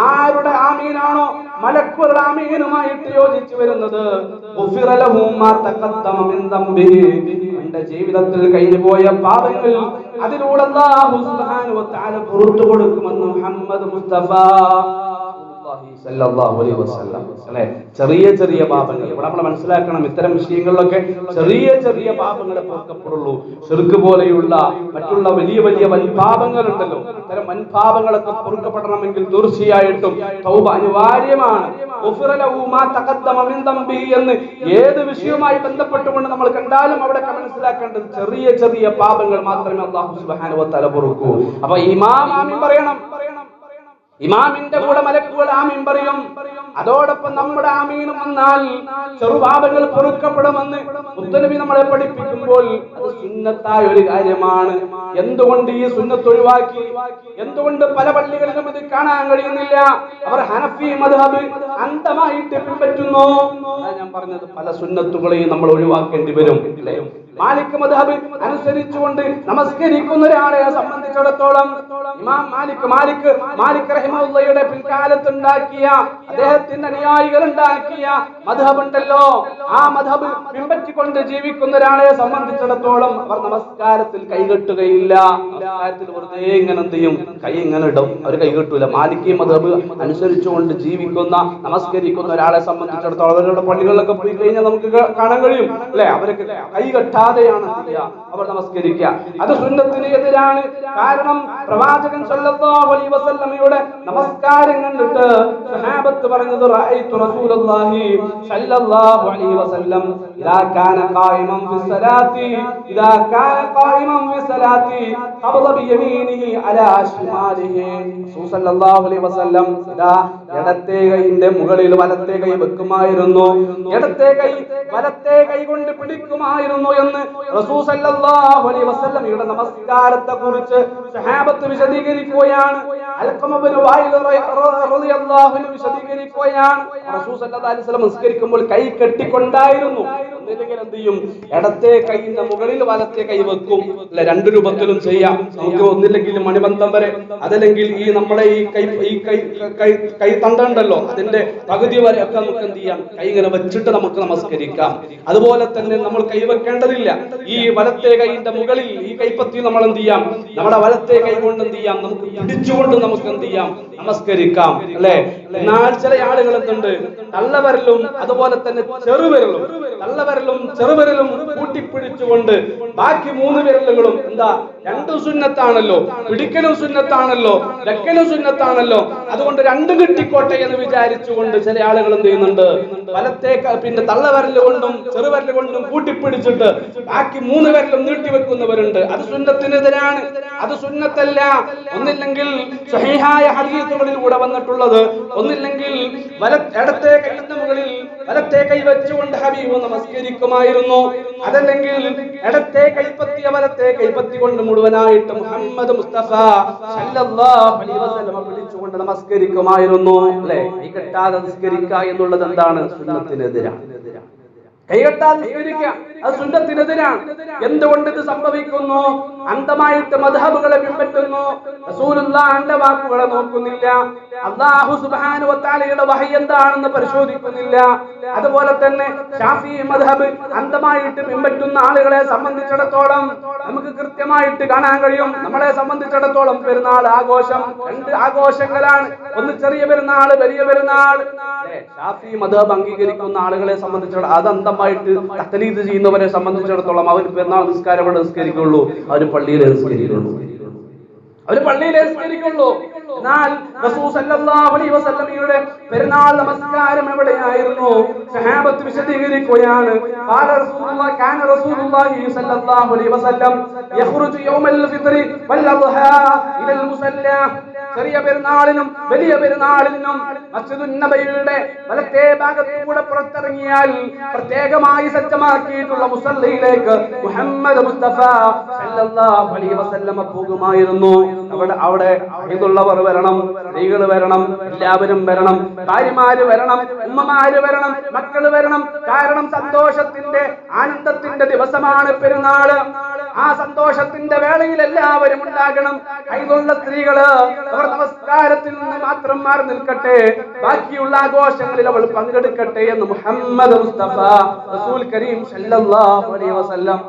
Speaker 1: ആരുടെ ആമീനാണോ മലക്കുകൾ ആമീനുമായിട്ട് യോജിച്ചു വരുന്നത്, എന്റെ ജീവിതത്തിൽ കഴിഞ്ഞുപോയ പാപങ്ങൾ അതിലൂടെ അല്ലാഹു സുബ്ഹാനഹു വ തആല പുറത്തു കൊടുക്കുമെന്ന് മുഹമ്മദ് മുസ്തഫ സല്ലല്ലാഹു അലൈഹി വസല്ലം. അല്ലേ, ചെറിയ ചെറിയ പാപങ്ങൾ ഇവിടെ നമ്മൾ മനസ്സിലാക്കണം. ഇത്തരം വിഷയങ്ങളിലൊക്കെ ചെറിയ ചെറിയ പാപങ്ങളെ പൊറുക്കപ്പെടുള്ളൂ. ശിർക്ക് പോലെയുള്ള മറ്റുള്ള വലിയ വലിയ വൻപാപങ്ങളുണ്ടല്ലോ, ഇത്തരം വൻപാപങ്ങളൊക്കെ പൊറുക്കപ്പെടണമെങ്കിൽ തീർച്ചയായിട്ടും തൗബ അനിവാര്യമാണ്. എന്ന് ഏത് വിഷയവുമായി ബന്ധപ്പെട്ടുകൊണ്ട് നമ്മൾ കണ്ടാലും അവിടെ മനസ്സിലാക്കേണ്ടത് ചെറിയ ചെറിയ പാപങ്ങൾ മാത്രമേ അല്ലാഹു സുബ്ഹാനഹു വ തആല പൊറുക്കൂ. അപ്പൊ ഇമാം ആമീൻ പറയണം. ഇമാമിന്റെ കൂടെ മലക്കുകൾ ആമീൻ പറയും. അതോടൊപ്പം നമ്മുടെ ആമീനും വന്നാൽ ചെറുപാപങ്ങൾ പൊറുക്കപ്പെടുമെന്ന് മുത്തനബി നമ്മളെ പഠിപ്പിക്കുമ്പോൾ അത് സുന്നത്തായ ഒരു കാര്യമാണ്. എന്തുകൊണ്ട് ഈ സുന്നത്ത് ഒഴിവാക്കി? എന്തുകൊണ്ട് പല പള്ളികളിലും ഇത് കാണാൻ കഴിയുന്നില്ല? അവർ ഹനഫി മദ്ഹബ് അന്ധമായിട്ട് പിൻപറ്റുന്നു. ഞാൻ പറഞ്ഞത് പല സുന്നത്തുകളെയും നമ്മൾ ഒഴിവാക്കേണ്ടി വരും. അല്ലേ, മാലിക് മദ്ഹബ് അനുസരിച്ചുകൊണ്ട് നമസ്കരിക്കുന്ന ഒരാളെ സംബന്ധിച്ചിടത്തോളം ഇമാം മാലിക് റഹിമഹുള്ളയുടെ പിൽക്കാലത്ത് ഉണ്ടാക്കിയ, അദ്ദേഹത്തിന്റെ അനുയായികൾ ഉണ്ടാക്കിയ മദ്ഹബ് ഉണ്ടല്ലോ, ആ മദ്ഹബ് പിൻപറ്റിക്കൊണ്ട് ജീവിക്കുന്ന ഒരാളെ സംബന്ധിച്ചിടത്തോളം അവർ നമസ്കാരത്തിൽ കൈകെട്ടുകയില്ല. നമസ്കാരത്തിൽ വെറുതെ ഇങ്ങനെ എന്ത് ചെയ്യും, കൈ ഇങ്ങനെ ഇടും, അവർ കൈകെട്ടൂല. മാലികി മദ്ഹബ് അനുസരിച്ചുകൊണ്ട് ജീവിക്കുന്ന നമസ്കരിക്കുന്ന ഒരാളെ സംബന്ധിച്ചിടത്തോളം അവരുടെ പള്ളികളിലൊക്കെ പോയി കഴിഞ്ഞാൽ നമുക്ക് കാണാൻ കഴിയും. അല്ലെ, അവരൊക്കെ കൈകെട്ടാതെയാണ് അവർ നമസ്കരിക്കുക. അത് സുന്നത്തിന് എതിരാണ്. കാരണം പ്രവാചകൻ സല്ലല്ലാഹു അലൈഹി വസല്ലമയുടെ നമസ്കാരം കണ്ടിട്ട് സഹാബത്ത് പറഞ്ഞത്, റഅയ്തു റസൂലുള്ളാഹി സല്ലല്ലാഹു അലൈഹി വസല്ലം ഇദാ കാന ഖായിമൻ ഫി സലാത്തി ഖബള ബിയമീനിഹി അലാ ശിമാലിഹി. റസൂൽ സല്ലല്ലാഹു അലൈഹി വസല്ലം ഇദാ ഇടത്തെ കൈയിന്റെ മുകളിൽ വലത്തെ കൈ വെക്കുമായിരുന്നു, ഇടത്തെ കൈ വലത്തെ കൈ കൊണ്ട് പിടിക്കുമായിരുന്നു എന്ന് റസൂൽ സല്ലല്ലാഹു അലൈഹി വസല്ലമയുടെ നമസ്കാരത്തെ കുറിച്ച് സഹാബത്ത് വിശദീകരിക്കുകയാണ്. അൽഖമ ഇബ്നു വായിൽ റളിയല്ലാഹു അൻഹു വിശദീകരിക്കുകയാണ്. റസൂൽ സല്ലല്ലാഹു അലൈഹി വസല്ലം നമസ്കരിക്കുമ്പോൾ കൈ കെട്ടിക്കൊണ്ടായിരുന്നു. ഒന്നില്ലെങ്കിൽ എന്ത് ചെയ്യും, ഇടത്തെ കൈയിന്റെ മുകളിൽ വലത്തെ കൈ വെക്കും. അല്ലെ, രണ്ടു രൂപത്തിലും ചെയ്യാം. നമുക്ക് ഒന്നില്ലെങ്കിൽ മണിബന്ധം വരെ, അതല്ലെങ്കിൽ ഈ നമ്മുടെ കൈ തണ്ടുണ്ടല്ലോ അതിന്റെ പകുതി വരെ ഒക്കെ നമുക്ക് എന്ത് ചെയ്യാം, കൈ ഇങ്ങനെ വെച്ചിട്ട് നമുക്ക് നമസ്കരിക്കാം. അതുപോലെ തന്നെ നമ്മൾ കൈവെക്കേണ്ടതില്ല. ഈ വലത്തെ കൈയിന്റെ മുകളിൽ ഈ കൈപ്പത്തി നമ്മൾ എന്ത് ചെയ്യാം, നമ്മുടെ വലത്തെ കൈ കൊണ്ട് എന്ത് ചെയ്യാം, നമുക്ക് പിടിച്ചുകൊണ്ട് നമുക്ക് എന്ത് ചെയ്യാം, നമസ്കരിക്കാം. അല്ലെ, എന്നാൽ ചില ആളുകൾ എന്തുണ്ട്, തള്ളവരലും അതുപോലെ തന്നെ തള്ളവരലും ചെറുവിരലും കൂട്ടിപ്പിടിച്ചുകൊണ്ട് ബാക്കി മൂന്ന് വിരലുകളും എന്താ, രണ്ടും സുന്നത്താണല്ലോ, പിടിക്കലും സുന്നത്താണല്ലോ, വെക്കലും സുന്നത്താണല്ലോ, അതുകൊണ്ട് രണ്ടും കിട്ടിക്കോട്ടെ എന്ന് വിചാരിച്ചുകൊണ്ട് ചില ആളുകൾ എന്ത് ചെയ്യുന്നുണ്ട്, വലത്തെ പിന്നെ തള്ളവരല് കൊണ്ടും ചെറുവിരല് കൊണ്ടും കൂട്ടിപ്പിടിച്ചിട്ട് ബാക്കി മൂന്ന് വിരലും നീട്ടിവെക്കുന്നവരുണ്ട്. അത് സുന്നത്തിനെതിരാണ്, അത് സുന്നത്തല്ല. ഒന്നില്ലെങ്കിൽ സ്വഹീഹായ ഹദീസുകളിലൂടെ വന്നിട്ടുള്ളത്, ഒന്നില്ലെങ്കിൽ ഇടത്തെ കൈയുടെ മുകളിൽ വലത്തെ കൈ വെച്ചുകൊണ്ട് ഹബീബ് നമസ്കരിക്കുമായിരുന്നു, അതല്ലെങ്കിൽ ഇടത്തെ കൈപ്പത്തിയ വലത്തെ കൈപ്പത്തി കൊണ്ട് മുഴുവനായിട്ട് മുഹമ്മദ് മുസ്തഫ സല്ലല്ലാഹു അലൈഹി വസല്ലം പിടിച്ചുകൊണ്ട് നമസ്കരിക്കുമായിരുന്നു. അല്ലെ, കൈ കെട്ടാതെ നമസ്കരിക്കുക എന്നുള്ളത് എന്താണ്, സുന്നത്തിനെതിരാണ്. കൈകെട്ടാതെ നിസ്കരിക്കുക അത് സുന്നത്തിനെതിരാണ്. എന്തുകൊണ്ട് ഇത് സംഭവിക്കുന്നു? അന്ധമായിട്ട് മദ്ഹബുകളെ പിൻപറ്റുന്നു, റസൂലുള്ളാഹിന്റെ വാക്കുകളെ നോക്കുന്നില്ല, അല്ലാഹു സുബ്ഹാനഹു വ തആലയുടെ വഹി എന്താണെന്ന് പരിശോധിക്കുന്നില്ല. അതുപോലെ തന്നെ ശാഫിഈ മദ്ഹബ് അന്ധമായിട്ട് പിൻപറ്റുന്ന ആളുകളെ സംബന്ധിച്ചിടത്തോളം നമുക്ക് കൃത്യമായിട്ട് കാണാൻ കഴിയും. നമ്മളെ സംബന്ധിച്ചിടത്തോളം പെരുന്നാൾ ആഘോഷം രണ്ട് ആഘോഷങ്ങളാണ്. ഒന്ന് ചെറിയ പെരുന്നാൾ, വലിയ പെരുന്നാൾ. ശാഫിഈ മദ്ഹബ് അംഗീകരിക്കുന്ന ആളുകളെ സംബന്ധിച്ചിടത്തോളം അത് അന്ധമായിട്ട് തഖ്ലീദ് ചെയ്യുന്നവരെ സംബന്ധിച്ചിടത്തോളം അവർ പെരുന്നാൾ നിസ്കാരം ഇവിടെ നിസ്കരിക്കുള്ളൂ, അവർ പള്ളിയിലെ നിസ്കരിക്കുള്ളൂ. എന്നാൽ റസൂൽ സല്ലല്ലാഹു അലൈഹി വസല്ലമയുടെ പെരുന്നാൾ നമസ്കാരം എവിടെയായിരുന്നു? സഹാബത്ത് വിശദീകരിക്കുകയാണ്. കാന റസൂലുള്ളാഹി സല്ലല്ലാഹു അലൈഹി വസല്ലം യഖ്റുജു യൗമൽ ഫിത്രി വൽ അദ്ഹാ ഇലൽ മുസല്ല. ചെറിയ പെരുന്നാളിനും വലിയ പെരുന്നാളിനും മസ്ജിദുൻ നബവിയുടെ വലത്തെ ഭാഗത്തൂടെ പുറത്തിറങ്ങിയാൽ പ്രത്യേകമായി സജ്ജമാക്കിയിട്ടുള്ള മുസല്ലയിലേക്ക് മുഹമ്മദ് മുസ്തഫ സല്ലല്ലാഹു അലൈഹി വസല്ലം പോകുമായിരുന്നു. അവിടെ ഇതുള്ളവർ വരണം, സ്ത്രീകൾ വരണം, എല്ലാവരും വരണം, ഭാര്യമാര് വരണം, ഉമ്മമാര് വരണം, മക്കള് വരണം. കാരണം സന്തോഷത്തിന്റെ ആനന്ദത്തിന്റെ ദിവസമാണ് പെരുന്നാള്. ആ സന്തോഷത്തിന്റെ വേളയിൽ എല്ലാവരും ഉണ്ടാകണം. കൈകൊള്ള സ്ത്രീകള് അവർ നമസ്കാരത്തിൽ നിന്ന് മാത്രം മാറി നിൽക്കട്ടെ, ബാക്കിയുള്ള ആഘോഷങ്ങളിൽ അവൾ പങ്കെടുക്കട്ടെ എന്ന് മുഹമ്മദ് മുസ്തഫ റസൂൽ കരീം സല്ലല്ലാഹു അലൈഹി വസല്ലം.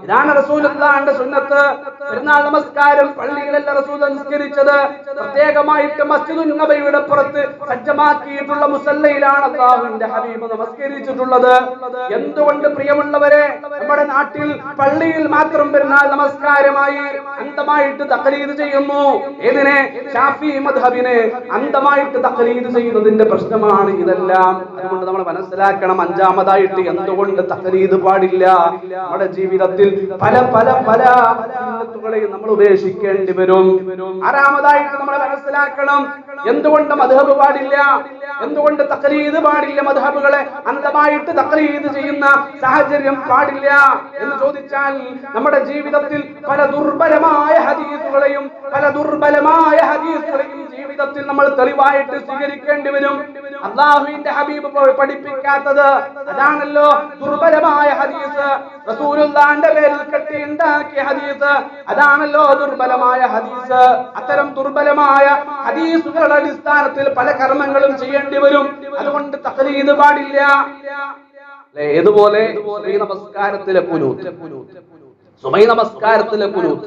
Speaker 1: ഇതാണ് റസൂലുള്ളാഹിന്റെ സുന്നത്ത്. പെരുന്നാൾ നമസ്കാരം പള്ളിയിലല്ല റസൂൽ നിസ്കരിച്ചത്, പ്രത്യേകമായിട്ട് മസ്ജിദുൻ നബവിയുടെ പുറത്ത് സജ്ജമാക്കിയിട്ടുള്ള മുസല്ലയിലാണ് അല്ലാഹുവിന്റെ ഹബീബ് നമസ്കരിച്ചിട്ടുള്ളത്. എന്തുകൊണ്ട് പ്രിയമുള്ളവരെ, നമ്മുടെ നാട്ടിൽ പള്ളിയിൽ മാത്രം പെരുന്നാൾ നമസ്കാരമായി അന്ധമായിട്ട് തഖ്ലീദ് ചെയ്യുന്നു. ഏതിനെ? ശാഫി മദ്ഹബിനെ അന്ധമായിട്ട് തഖ്ലീദ് ചെയ്യുന്നതിന്റെ പ്രശ്നമാണ് ഇതെല്ലാം. അതുകൊണ്ട് നമ്മൾ മനസ്സിലാക്കണം, അഞ്ചാമതായിട്ട് എന്തുകൊണ്ട് തഖ്ലീദ് പാടില്ല. നമ്മുടെ ജീവിതത്തിൽ പല പല പല സുന്നത്തുകളെയും നമ്മൾ ഉപേക്ഷിക്കേണ്ടി വരും. ആറാമതായിട്ട് നമ്മൾ മനസ്സിലാക്കണം, എന്തുകൊണ്ട് മദ്ഹബ് പാടില്ല, എന്തുകൊണ്ട് തഖ്ലീദ് പാടില്ല, മദ്ഹബുകളെ അന്ധമായിട്ട് തഖ്ലീദ് ചെയ്യുന്ന സാഹചര്യം പാടില്ല എന്ന് ചോദിച്ചാൽ, നമ്മുടെ ജീവിതത്തിൽ പല ദുർബലമായ ഹദീസുകളെയും ജീവിതത്തിൽ നമ്മൾ തെളിവായിട്ട് സ്വീകരിക്കേണ്ടി വരും. അല്ലാഹുവിന്റെ ഹബീബ് പഠിപ്പിക്കാത്തത് അതാണല്ലോ ദുർബലമായ ഹദീസ്. റസൂലുള്ളാഹിന്റെ പേരിൽ കെട്ടിയുണ്ടാക്കിയ ഹദീസ് അതാണല്ലോ ദുർബലമായ ഹദീസ്. അത്തരം ദുർബലമായ ഹദീസുകളുടെ അടിസ്ഥാനത്തിൽ പല കർമ്മങ്ങളും ചെയ്യേണ്ടി വരും. അതുകൊണ്ട് തഖ്ലീദ് പാടില്ല. ഏതുപോലെ നമസ്കാരത്തിലെ ഖുനൂത്ത്, സുബഹി നമസ്കാരത്തിലെ ഖുനൂത്ത്,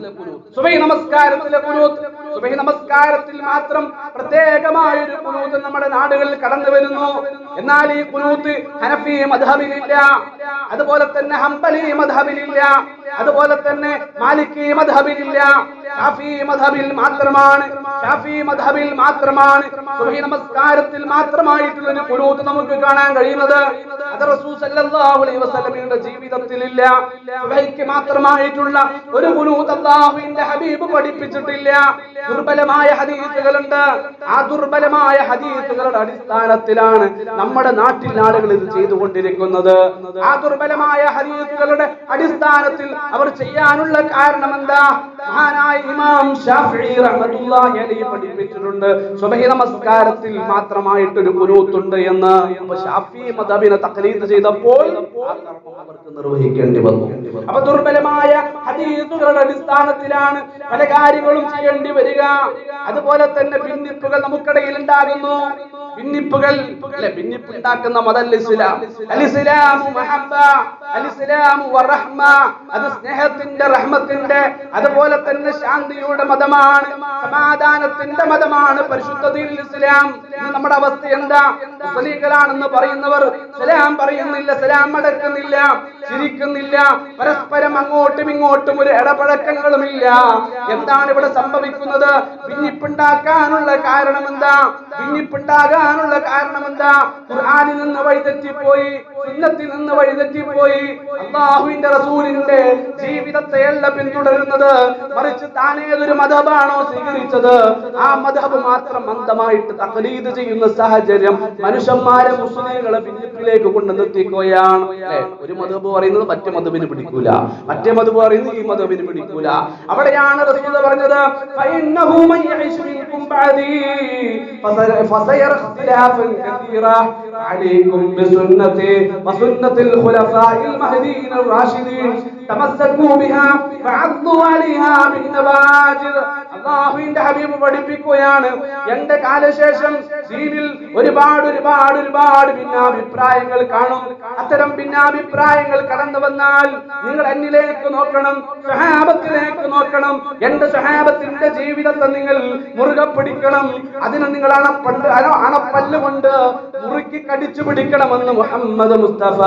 Speaker 1: സുബഹി നമസ്കാരത്തിലെ ഖുനൂത്ത്, സുബഹി നമസ്കാരത്തിൽ മാത്രം പ്രത്യേകമായ ഒരു ഖുനൂത്ത് നമ്മുടെ നാടുകളിൽ കടന്നു വരുന്നു. എന്നാൽ ഈ ഖുനൂത്ത് ഹനഫി മദ്ഹബിലില്ല, അതുപോലെ തന്നെ ഹംബലി മദ്ഹബിലില്ല, അതുപോലെ തന്നെ മാലിക്കി മദ്ഹബിലില്ല. ഷാഫി മദ്ഹബിൽ മാത്രമാണ്, ഷാഫി മദ്ഹബിൽ മാത്രമാണ് സുബഹി നമസ്കാരത്തിൽ മാത്രമായിട്ടുള്ള ഒരു ഖുനൂത്ത് നമുക്ക് കാണാൻ കഴിയുന്നത്. അത് റസൂൽ സല്ലല്ലാഹു അലൈഹി വസല്ലമയുടെ ജീവിതത്തിലില്ല. സുബഹിക്ക് മാത്രമായിട്ടുള്ള ഒരു ഖുനൂത്ത് അല്ലാഹുവിന്റെ ഹബീബ് പഠിപ്പിച്ചിട്ടില്ല. ദുർബലമായ ഹദീസുകളുണ്ട്. ആ ദുർബലമായ ഹദീസുകളുടെ അടിസ്ഥാനത്തിലാണ് നമ്മുടെ നാട്ടിൽ ആളുകൾ ഇത് ചെയ്തുകൊണ്ടിരിക്കുന്നത്. ആ ദുർബലമായ ഹദീസുകളുടെ അടിസ്ഥാനത്തിൽ അവർ ചെയ്യാനുള്ള കാരണം എന്താ? മഹാനായ ഇമാം ശാഫിഈ റഹ്മത്തുള്ളാഹി അലൈഹി പഠിപ്പിച്ചിട്ടുണ്ട്, സുബഹി നമസ്കാരത്തിൽ മാത്രമായിട്ടൊരു ഖുനൂത്തുണ്ട് എന്ന്. അപ്പോൾ ശാഫിഈ മദ്ഹബിനെ തഖ്ലീദ് ചെയ്തപ്പോൾ ആ കർമ്മം അവർക്ക് നിർവഹിക്കേണ്ടി വന്നു. അപ്പോൾ ദുർബലമായ ഹദീസുകളുടെ അടിസ്ഥാനത്തിലാണ് പല കാര്യങ്ങളും ചെയ്യേണ്ടി വരിക. അതുപോലെ തന്നെ ഭിന്നിപ്പുകൾ നമുക്കിടയിൽ ഉണ്ടാകുന്നു. ഭിന്നിപ്പുകൾ അല്ലെ, ഭിന്നിപ്പുണ്ടാക്കുന്ന മതല്ല ഇസ്ലാം. അൽ ഇസ്ലാമു മഹബ്ബ, അൽ ഇസ്ലാമു വറഹ്മ, അത് സ്നേഹത്തിന്റെ റഹ്മത്തിന്റെ അതുപോലെ തന്നെ ശാന്തിയുടെ മതമാണ്, സമാധാനത്തിന്റെ മതമാണ് പരിശുദ്ധ ദീനുൽ ഇസ്ലാം. നമ്മുടെ അവസ്ഥ എന്താ? മുസ്ലിങ്ങളാണെന്ന് പറയുന്നവർ സലാം പറയുന്നില്ല, സലാം അടക്കുന്നില്ല, ചിരിക്കുന്നില്ല, പരസ്പരം അങ്ങോട്ടും ഇങ്ങോട്ടും ഒരു ഇടപഴക്കങ്ങളുമില്ല. എന്താണ് ഇവിടെ സംഭവിക്കുന്നത്? ഭിന്നിപ്പുണ്ടാക്കാനുള്ള കാരണം എന്താ? ഭിന്നിപ്പുണ്ടാകാനുള്ള കാരണം എന്താ? ഖുർആനിൽ നിന്ന് വഴിതെറ്റിപ്പോയി, സുന്നത്തിൽ നിന്ന് വഴിതെറ്റിപ്പോയി, അല്ലാഹുവിന്റെ റസൂലിന്റെ ജീവിതത്തെയല്ല പിന്തുടരുന്നത്, മറിച്ച് താനേതൊരു മദ്ഹബാണോ സ്വീകരിച്ചത് ആ മദ്ഹബ് മാത്രം അന്ധമായിട്ട് തഖ്ലീദ് ചെയ്യുന്ന സാഹചര്യം മനുഷ്യന്മാരെ മുസ്ലിങ്ങളെ ഭിന്നിപ്പിലേക്ക് കൊണ്ടുവന്നെത്തിക്കുകയാണ്. ഒരു മദ്ഹബ് പറയുന്നത് മറ്റേ മദ്ഹബിന് പിടിക്കൂല, മറ്റേ മദ്ഹബ് പറയുന്നത് ഈ മദ്ഹബിന് പിടിക്കൂല. അവിടെയാണ് റസൂൽ പറഞ്ഞത്, ഫഇന്നഹു മൻ യഇശ് മിൻകും ബഅദി ഫസയറ ഇഖ്തിലാഫൻ കസീറാ അലൈക്കും ബിസുന്നതി വസുന്നതിൽ ഖുലഫാഇൽ മഹ്ദിയിൻ റാഷിദീൻ തമസ്സകൂ ബിഹാ വഅദ്ദു അലൈഹാ ബിന്നവാജിദ്. അല്ലാഹുവിന്റെ ഹബീബ് പഠിപ്പിക്കുകയാണ്, എന്റെ കാലശേഷം ദീനിൽ ഒരുപാട് ഭിന്നാഭിപ്രായങ്ങൾ കാണും. അത്തരം ഭിന്നാഭിപ്രായങ്ങൾ കടന്നു വന്നാൽ നിങ്ങൾ എന്നിലേക്ക് നോക്കണം, സ്വഹാബത്തിലേക്ക് നോക്കണം. എന്റെ സ്വഹാബത്തിന്റെ ജീവിതത്തെ നിങ്ങൾ മുറുകെ പിടിക്കണം. അതിന് നിങ്ങൾ അണപ്പല്ലുകൊണ്ട് മുറുക്കി കടിച്ചു പിടിക്കണമെന്ന് മുഹമ്മദ് മുസ്തഫ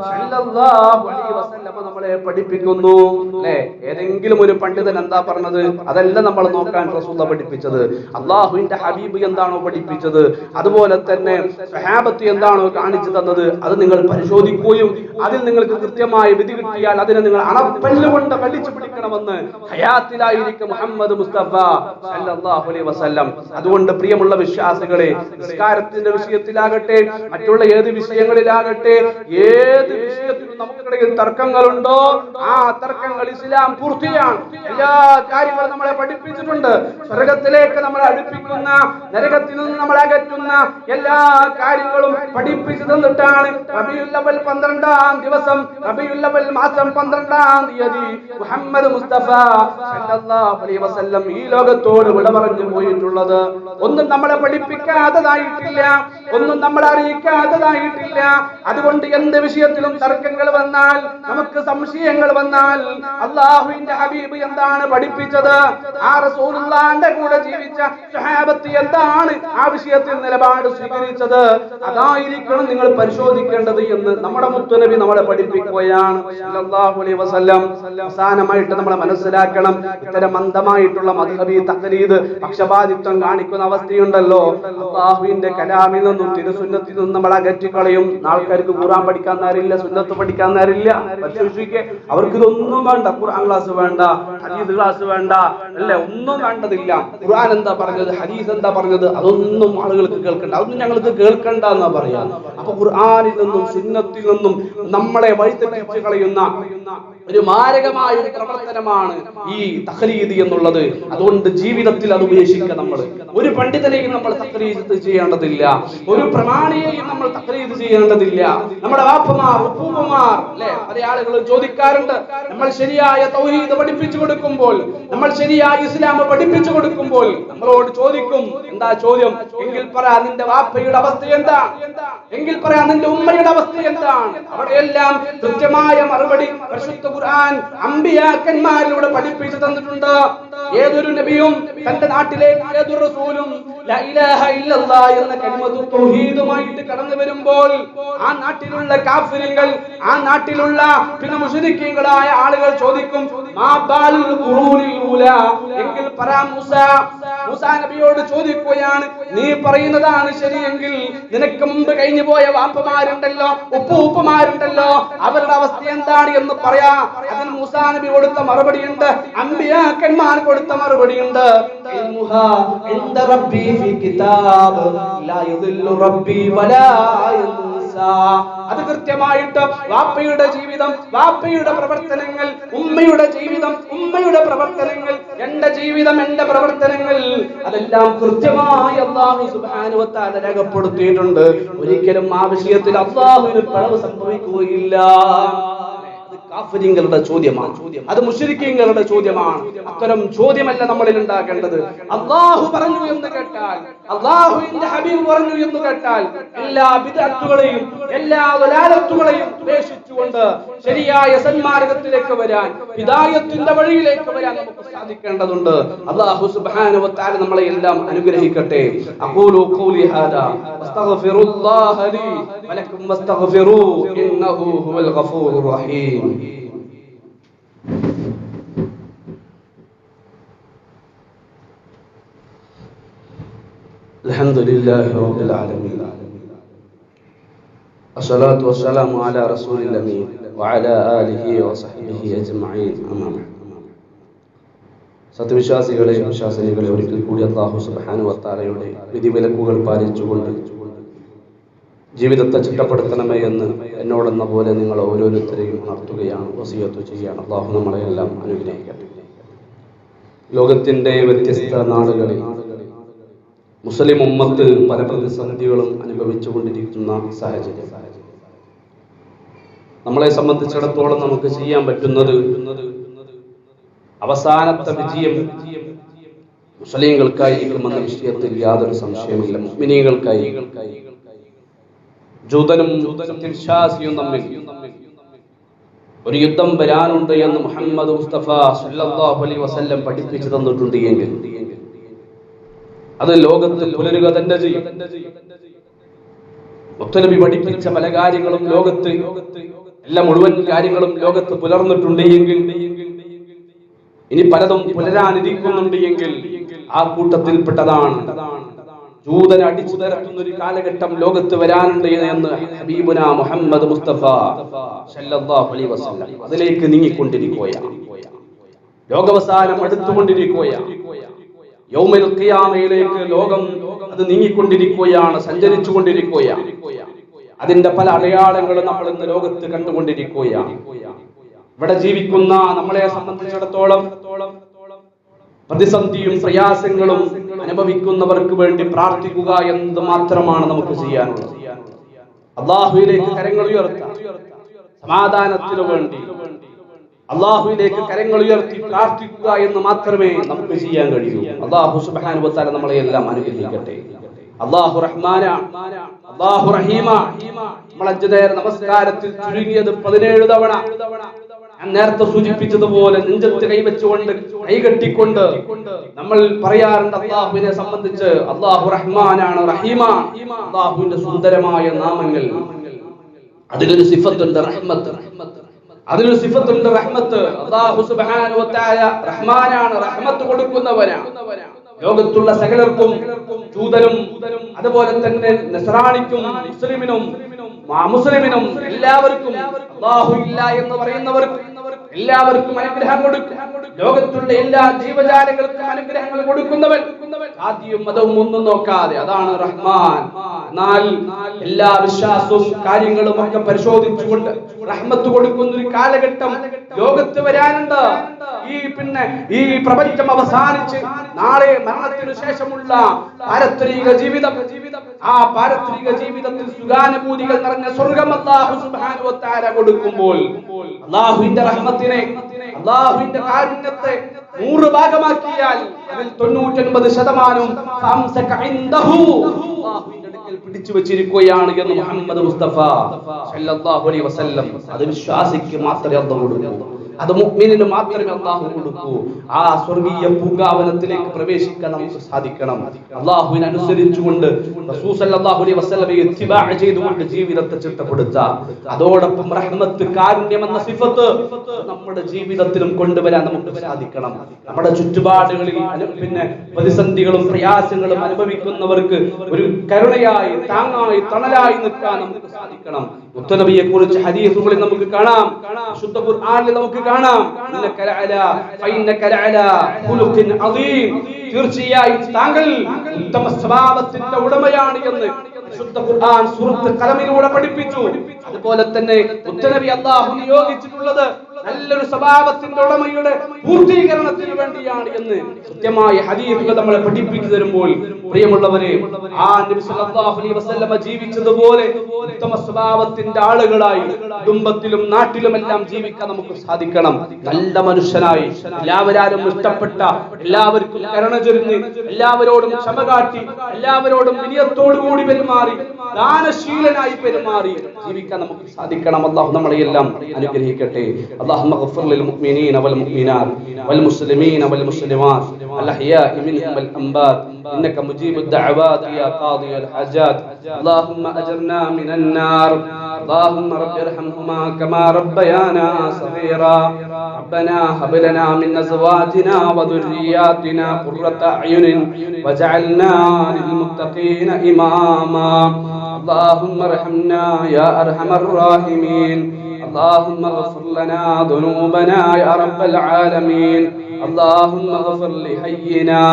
Speaker 1: സല്ലല്ലാഹു അലൈഹി വസല്ലം നമ്മളെ പഠിപ്പിച്ചു. പഠിപ്പിക്കുന്നു അല്ലെ? ഏതെങ്കിലും ഒരു പണ്ഡിതൻ എന്താ പറഞ്ഞത് അതല്ല നമ്മൾ നോക്കാൻ റസൂലുള്ളാഹി പഠിപ്പിച്ചത്. അള്ളാഹുവിന്റെ ഹബീബ് എന്താണോ പഠിപ്പിച്ചത്, അതുപോലെ തന്നെ സ്വഹാബത്ത് എന്താണോ കാണിച്ചു തന്നത്, അത് നിങ്ങൾ പരിശോധിക്കുകയും അതിൽ നിങ്ങൾക്ക് കൃത്യമായ വിധി കിട്ടിയാൽ അതിനെ നിങ്ങൾ അണപ്പല്ലുകൊണ്ട് കടിച്ചു പിടിക്കണമെന്ന് ഹയാത്തിലായിരിക്കും മുഹമ്മദ് മുസ്തഫ സല്ലല്ലാഹു അലൈഹി വസല്ലം. അതുകൊണ്ട് പ്രിയമുള്ള വിശ്വാസികളെ, നിസ്കാരത്തിന്റെ വിഷയത്തിലാകട്ടെ, മറ്റുള്ള ഏത് വിഷയങ്ങളിലാകട്ടെ, ഏത് വിഷയത്തിലും നമുക്കിടയിൽ തർക്കങ്ങളുണ്ടോ, ആ തർക്കങ്ങൾ ഇസ്ലാം പൂർത്തിയാണ്. എല്ലാ കാര്യങ്ങളും നമ്മളെ പഠിപ്പിച്ചിട്ടുണ്ട്. സ്വർഗത്തിലേക്ക് നമ്മളെ അടുപ്പിക്കുന്ന, നരകത്തിൽ നിന്ന് നമ്മളെ അകറ്റുന്ന എല്ലാ കാര്യങ്ങളും പഠിപ്പിച്ചു തന്നിട്ടാണ് റബീഉൽ അവ്വൽ 12-ാം ദിവസം, റബീഉൽ അവ്വൽ മാസം 12-ാം തീയതി മുഹമ്മദ് മുസ്തഫ സല്ലല്ലാഹു അലൈഹി വസല്ലം ഈ ലോകത്തോട് വിട പറഞ്ഞു പോയിട്ടുള്ളത്. ഒന്നും നമ്മളെ പഠിപ്പിക്കാത്തതായിട്ടില്ല, ഒന്നും നമ്മളെ അറിയിക്കാത്തതായിട്ടില്ല. അതുകൊണ്ട് എന്ത് വിഷയത്തിലും തർക്കങ്ങൾ വന്നാൽ, നമുക്ക് സംശയങ്ങൾ വന്നാൽ, അല്ലാഹുവിന്റെ ഹബീബ് എന്താണ് പഠിപ്പിച്ചത്, ആ റസൂലുള്ളാഹിന്റെ കൂടെ ജീവിച്ച സ്വഹാബത്ത് എന്താണ് ആ വിഷയത്തിൽ നിലപാട് സ്വീകരിച്ചത്, അതായിരിക്കണം നിങ്ങൾ പരിശോധിക്കേണ്ടത് എന്ന് നമ്മുടെ മുത്തുനബി നമ്മളെ പഠിപ്പിക്കുകയാണ് സല്ലല്ലാഹു അലൈഹി വസല്ലം. അവസാനമായിട്ട് നമ്മൾ മനസ്സിലാക്കണം, ഇത്തരം അന്ധമായിട്ടുള്ള മദ്ഹബി തഖ്ലീദ്, പക്ഷപാതിത്വം കാണിക്കുന്ന അവസ്ഥയുണ്ടല്ലോ. അല്ലാഹുവിന്റെ കലാമിൽ നിന്നും തിരുസുന്നത്തിൽ നിന്നും നമ്മൾ അകറ്റിക്കളയും. ആൾക്കാർക്ക് ഖുർആൻ പഠിക്കാൻ നേരില്ല, സുന്നത്ത് പഠിക്കാൻ നേരില്ല. പരിശോധിക്കുക, അവർക്ക് ഇതൊന്നും വേണ്ട. ഖുർആൻ ക്ലാസ് വേണ്ട, ഹദീസ് ക്ലാസ് വേണ്ട, അല്ലേ? ഒന്നും വേണ്ടതില്ല. ഖുർആൻ എന്താ പറഞ്ഞത്, ഹദീസ് എന്താ പറഞ്ഞത്, അതൊന്നും ആളുകൾക്ക് കേൾക്കണ്ട, അതൊന്നും ഞങ്ങൾക്ക് കേൾക്കണ്ട എന്നാ പറയാ. അപ്പൊ ഖുർആനിൽ നിന്നും സുന്നത്തിൽ നിന്നും നമ്മളെ വഴിതെറ്റിച്ച് കളയുന്ന ഒരു മാരകമായ ഒരു പ്രവർത്തനമാണ് ഈ തഖ്ലീദ് എന്നുള്ളത്. അതുകൊണ്ട് ജീവിതത്തിൽ അത് ഉപേക്ഷിക്കുക. നമ്മൾ ഒരു പണ്ഡിതനെയും നമ്മൾ തഖ്ലീദ് ചെയ്യേണ്ടതില്ല, ഒരു പ്രമാണിയെയും നമ്മൾ തഖ്ലീദ് ചെയ്യേണ്ടതില്ല. നമ്മുടെ വാപ്പമാർ, ഉപ്പൂപ്പമാർ, അല്ലെ, പല ആളുകളും ചോദിക്കാറുണ്ട്, നമ്മൾ ശരിയായ തൗഹീദ് പഠിപ്പിച്ചു കൊടുക്കുമ്പോൾ, നമ്മൾ ശരിയായ ഇസ്ലാം പഠിപ്പിച്ചു കൊടുക്കുമ്പോൾ നമ്മളോട് ചോദിക്കും, എന്താ ചോദ്യം? എങ്കിൽ പറയാ നിന്റെ വാപ്പയുടെ അവസ്ഥ എന്താ, എങ്കിൽ പറയാ നിന്റെ ഉമ്മയുടെ അവസ്ഥ എന്താണ്? അവിടെയെല്ലാം കൃത്യമായ മറുപടി പരിശുദ്ധ ഖുർആൻ അമ്പിയാക്കന്മാരിലൂടെ പഠിപ്പിച്ചു തന്നിട്ടുണ്ട്. ഏതൊരു നബിയും തന്റെ നാട്ടിലേക്ക്, ഏതൊരു റസൂലും ലാ ഇലാഹ ഇല്ലല്ലാഹ് എന്ന കലിമത്തു തൗഹീദുമായിട്ട് കടന്നു വരുമ്പോൾ ആ നാട്ടിലുള്ള കാഫിറുകൾ, ആ നാട്ടിലുള്ള പിന്നെ മുശ്രിക്കീങ്ങളായ ആളുകൾ ചോദിക്കും, മാ ബാലുൽ ഖുറൂനിൽ ഊലാ, എങ്കിൽ പറയാ മൂസാ നബിയോട് ചോദിക്കുകയാണ്, നീ പറയുന്നതാണ് ശരിയെങ്കിൽ നിനക്ക് മുമ്പ് കഴിഞ്ഞു പോയ വാപ്പമാരുണ്ടല്ലോ, ഉപ്പുമാരുണ്ടല്ലോ, അവരുടെ അവസ്ഥ എന്താണ് എന്ന് പറയാ. അതിന് മൂസാ നബി കൊടുത്ത മറുപടിയുണ്ട്, അമ്പിയാക്കന്മാർ കൊടുത്ത മറുപടിയുണ്ട്, അത് കൃത്യമായിട്ട് വാപ്പയുടെ ജീവിതം, വാപ്പയുടെ പ്രവർത്തനങ്ങൾ, ഉമ്മയുടെ ജീവിതം, ഉമ്മയുടെ പ്രവർത്തനങ്ങൾ, എന്റെ ജീവിതം, എന്റെ പ്രവർത്തനങ്ങൾ, അതെല്ലാം കൃത്യമായി അല്ലാഹു സുബ്ഹാനഹു വ തആല രേഖപ്പെടുത്തിയിട്ടുണ്ട്. ഒരിക്കലും ആ വിഷയത്തിൽ അല്ലാഹുവിന് പിഴവ് സംഭവിക്കുകയില്ല. കാഫിറുകളുടെ ചോദ്യമാണ്, അത് മുശ്രിക്കീങ്ങളുടെ ചോദ്യമാണ്. അത്തരം ചോദ്യമല്ല നമ്മളിൽ ഉണ്ടാകേണ്ടത്. അല്ലാഹു പറഞ്ഞു എന്ന് കേട്ടാൽ, അല്ലാഹുവിന്റെ ഹബീബ് പറഞ്ഞു എന്ന് കേട്ടാൽ, എല്ലാ ബിദ്അത്തുകളെയും എല്ലാ ദലാലത്തുകളെയും ഉപേക്ഷിച്ചുകൊണ്ട് ശരിയായ സന്മാർഗ്ഗത്തിലേക്ക് വരാൻ, ഹിദായത്തിന്റെ വഴിയിലേക്ക് വരാൻ നമുക്ക് സാധിക്കേണ്ടതുണ്ട്. അല്ലാഹു സുബ്ഹാനഹു വ തആല നമ്മളെ എല്ലാം അനുഗ്രഹിക്കട്ടെ. അഖൂലു ഖൗലി ഹാദാ വസ്തഗ്ഫിറുല്ലാഹ ലി വലക്കും വസ്തഗ്ഫിറൂ ഇന്നഹു ഹുവൽ ഗഫൂറുർ റഹീം. അൽഹംദുലില്ലാഹി റബ്ബിൽ ആലമീൻ അസ്സലാത്തു വസ്സലാമു അലാ റസൂലിൽ അമീൻ വഅലാ ആലിഹി വസഹ്ബിഹി അജ്മഈൻ. അമ്മാ ബഅദ്. സത്യവിശ്വാസികളെ, വിശ്വാസിനികളെ, ഒരിക്കൽ കൂടി അല്ലാഹു സുബ്ഹാനഹു വ തആലയുടെ വിധിവിലക്കുകൾ പാലിച്ചുകൊണ്ട് ജീവിതത്തെ ചിട്ടപ്പെടുത്തണമേ എന്ന് എന്നോടെന്ന പോലെ നിങ്ങൾ ഓരോരുത്തരെയും ഉണർത്തുകയാണ്, വസിയത്ത് ചെയ്യുകയാണ്. അല്ലാഹു നമ്മളെല്ലാം അനുഗ്രഹിക്കട്ടെ. ലോകത്തിന്റെ വ്യത്യസ്ത നാടുകളിൽ മുസ്ലിം ഉമ്മത്ത് പല പ്രതിസന്ധികളും അനുഭവിച്ചുകൊണ്ടിരിക്കുന്ന സാഹചര്യം. നമ്മളെ സംബന്ധിച്ചിടത്തോളം നമുക്ക് ചെയ്യാൻ പറ്റുന്നത് അവസാനത്തെ വിജയം മുസ്ലിങ്ങൾക്കായിരിക്കുമെന്ന വിഷയത്തിൽ യാതൊരു സംശയമില്ല. മുഅ്മിനീങ്ങൾക്കായി ജൂതനും സത്യവിശ്വാസിയും തമ്മിൽ ഒരു യുദ്ധം വരാനുണ്ട് എന്ന് മുഹമ്മദ് മുസ്തഫ സല്ലല്ലാഹു അലൈഹി വസല്ലം പഠിപ്പിച്ചു തന്നിട്ടുണ്ട് എങ്കിൽ അത് ലോകത്ത് പുലരുക തന്നെ ചെയ്യും. മുത്തനബി പഠിപ്പിച്ച പല കാര്യങ്ങളും ലോകത്ത് എല്ലാ മുഴുവൻ കാര്യങ്ങളും ലോകത്ത് പുലർന്നിട്ടുണ്ട് എങ്കിൽ, ഇനി പലതും പുലരാനിരിക്കുന്നുണ്ട് എങ്കിൽ ആ കൂട്ടത്തിൽപ്പെട്ടതാണ് ജൂതനെ അടിച്ചു തരത്തുന്ന ഒരു കാലഘട്ടം ലോകത്ത് വരാനുണ്ട് എന്ന് ഹബീബുന മുഹമ്മദ് മുസ്തഫ സല്ലല്ലാഹു അലൈഹി വസല്ലം അതിലേക്ക് നീങ്ങിക്കൊണ്ടിരിക്കുകയാണ്. ലോകാവസാനം അടുത്തുകൊണ്ടിരിക്കുകയാണ്. യൗമുൽ ഖിയാമയിലേക്ക് ലോകം അത് നീങ്ങിക്കൊണ്ടിരിക്കുകയാണ്, സഞ്ചരിച്ചു കൊണ്ടിരിക്കുകയാണ്. അതിന്റെ പല അടയാളങ്ങളും നമ്മൾ ഇന്ന് ലോകത്ത് കണ്ടുകൊണ്ടിരിക്കുകയാണ്. ഇവിടെ ജീവിക്കുന്ന നമ്മളെ സംബന്ധിച്ചിടത്തോളം പ്രതിസന്ധിയും പ്രയാസങ്ങളും അനുഭവിക്കുന്നവർക്ക് വേണ്ടി പ്രാർത്ഥിക്കുക എന്നത് മാത്രമാണ് നമുക്ക് ചെയ്യാനുള്ളത്. അല്ലാഹുവിലേക്ക് കരങ്ങൾ ഉയർത്താം, സമാധാനത്തിനു വേണ്ടി അല്ലാഹുവിലേക്ക് കരങ്ങൾ ഉയർത്തി പ്രാർത്ഥിക്കുക എന്ന് മാത്രമേ നമുക്ക് ചെയ്യാൻ കഴിയൂ. അല്ലാഹു സുബ്ഹാനഹു വ തആല നമ്മളെ എല്ലാം അനുഗ്രഹിക്കട്ടെ. അല്ലാഹു റഹ്മാന, അല്ലാഹു റഹീമ. നമ്മൾ അഞ്ചു നേരം നമസ്കാരത്തിൽ ചുരുങ്ങിയത് 17 തവണ ഞാൻ നേരത്തെ സൂചിപ്പിച്ചതുപോലെ നെഞ്ചത്ത് കൈവച്ചുകൊണ്ട് കൈകെട്ടിക്കൊണ്ട് നമ്മൾ പറയാറുണ്ട് അല്ലാഹുവിനെ സംബന്ധിച്ച്. അല്ലാഹു റഹ്മാനാണ്, റഹീമാണ്. അല്ലാഹുവിന്റെ സുന്ദരമായ നാമങ്ങൾ, അതിലൊരു സിഫത്തുണ്ട് റഹ്മത്ത്. അതിലൊരു സിഫത്തുണ്ട് റഹ്മത്ത്. അല്ലാഹു സുബ്ഹാനഹു വ തആല റഹ്മാനാണ്, റഹ്മത്ത് കൊടുക്കുന്നവനാണ്. ലോകത്തുള്ള സകലർക്കും, ജൂതനും അതുപോലെ തന്നെ നസ്രാണിക്കും മുസ്ലിമിനും എല്ലാവർക്കും, അല്ലാഹു ഇല്ല എന്ന് പറയുന്നവർക്കും എല്ലാവർക്കും അനുഗ്രഹം കൊടുക്കും. ലോകത്തുള്ള എല്ലാ ജീവജാലങ്ങൾക്കും അനുഗ്രഹങ്ങൾ കൊടുക്കുന്നവൻ, ആദ്യവും മതവും ഒന്നും നോക്കാതെ, അതാണ് റഹ്മാൻ. എന്നാൽ എല്ലാ വിശ്വാസവും കാര്യങ്ങളും ഒക്കെ പരിശോധിച്ചുകൊണ്ട് റഹ്മത്ത് കൊടുക്കുന്ന ഒരു കാലഘട്ടം ലോകത്ത് വരാനുണ്ട്. ഈ പ്രപഞ്ചം അവസാനിച്ച് നാളെ മരണത്തിനു ശേഷമുള്ള പാരത്രിക ജീവിതം, ആ പാരത്രിക ജീവിതത്തിൽ സുഖാനുഭൂതികൾ നിറഞ്ഞ സ്വർഗ്ഗം അല്ലാഹു സുബ്ഹാനഹു വ തആല കൊടുക്കുമ്പോൾ അല്ലാഹുവിന്റെ റഹ്മത്തിനെ, അല്ലാഹുവിന്റെ കാരുണ്യത്തെ 100 ഭാഗമാക്കിയാൽ അതിൽ 99% അല്ലാഹുവിന്റെ അടുക്കൽ പിടിച്ചു വെച്ചിരിക്കുകയാണ് എന്ന് മുഹമ്മദ് മുസ്തഫ സല്ലല്ലാഹു അലൈഹി വസല്ലം. അത് വിശ്വാസിക്ക് മാത്രമേ അല്ലാഹു കൊടുക്കൂ, അത് മുഅ്മിനിന് മാത്രമേ അല്ലാഹു കൊടുക്കൂ. ആ സ്വർഗീയ പൂങ്കാവനത്തിലേക്ക് പ്രവേശിക്കാൻ നമുക്ക് സാധിക്കണം. അല്ലാഹുവിനെ അനുസരിച്ചുകൊണ്ട് റസൂൽ സല്ലല്ലാഹു അലൈഹി വസല്ലമയെ ഇത്തിബാഅ് ചെയ്തുകൊണ്ട് ജീവിതത്തെ ചിട്ടപ്പെടുത്തുക. അതോടൊപ്പം റഹ്മത്ത്, കാരുണ്യം എന്ന സിഫത്ത് നമ്മുടെ ജീവിതത്തിലും കൊണ്ടുവരാൻ നമുക്ക് സാധിക്കണം. നമ്മുടെ ചുറ്റുപാടുകളിൽ പ്രതിസന്ധികളും പ്രയാസങ്ങളും അനുഭവിക്കുന്നവർക്ക് ഒരു കരുണയായി, താങ്ങായി, തണലായി നിൽക്കാൻ നമുക്ക് സാധിക്കണം. മുത്തനബിയെ കുറിച്ച് ഹദീസുകളിൽ നമുക്ക് കാണാം, ശുദ്ധ ഖുർആനിൽ നമുക്ക് കാണാം, തീർച്ചയായും താങ്കൾ ഉത്തമ സ്വഭാവത്തിന്റെ ഉടമയാണ് എന്ന് ശുദ്ധ ഖുർആൻ സൂറത്ത് ഖലമിലൂടെ പഠിപ്പിച്ചു. അതുപോലെ തന്നെ മുത്തനബി അല്ലാഹു നിയോഗിച്ചിട്ടുള്ളത് നല്ലൊരു സ്വഭാവത്തിന്റെ ഉടമയുടെ പൂർത്തീകരണത്തിന് വേണ്ടിയാണ് എന്ന് കൃത്യമായ ഹദീസുകൾ നമ്മളെ പഠിപ്പിച്ചു തരുമ്പോൾ, പ്രിയമുള്ളവരെ, ആ നബി സല്ലല്ലാഹു അലൈഹി വസല്ലമ ജീവിച്ചതുപോലെ ഉത്തമ സ്വഭാവത്തിന്റെ ആളുകളായി കുടുംബത്തിലും നാട്ടിലുമെല്ലാം ജീവിക്കാൻ നമുക്ക് സാധിക്കണം. നല്ല മനുഷ്യനായി, എല്ലാവരും ഇഷ്ടപ്പെട്ട, എല്ലാവർക്കും കരുണ ചൊരിഞ്ഞ്, എല്ലാവരോടും ക്ഷമ കാട്ടി, എല്ലാവരോടും വിനയത്തോടുകൂടി പെരുമാറി, ദാനശീലനായി പെരുമാറി ജീവിക്കാൻ നമുക്ക് സാധിക്കണം. അല്ലാഹു നമ്മളെയെല്ലാം അനുഗ്രഹിക്കട്ടെ. اللهم اغفر للمؤمنين والمؤمنات والمسلمين والمسلمات الأحياء منهم والأموات إنك مجيب الدعوات يا قاضي الحاجات. اللهم أجرنا من النار. اللهم رب ارحمهما كما ربيانا صغيرا. ربنا هب لنا من أزواجنا وذرياتنا قرة أعين واجعلنا للمتقين إماما. اللهم ارحمنا يا أرحم الراحمين. اللهم اغفر لنا ذنوبنا يا رب العالمين. اللهم اغفر لحينا،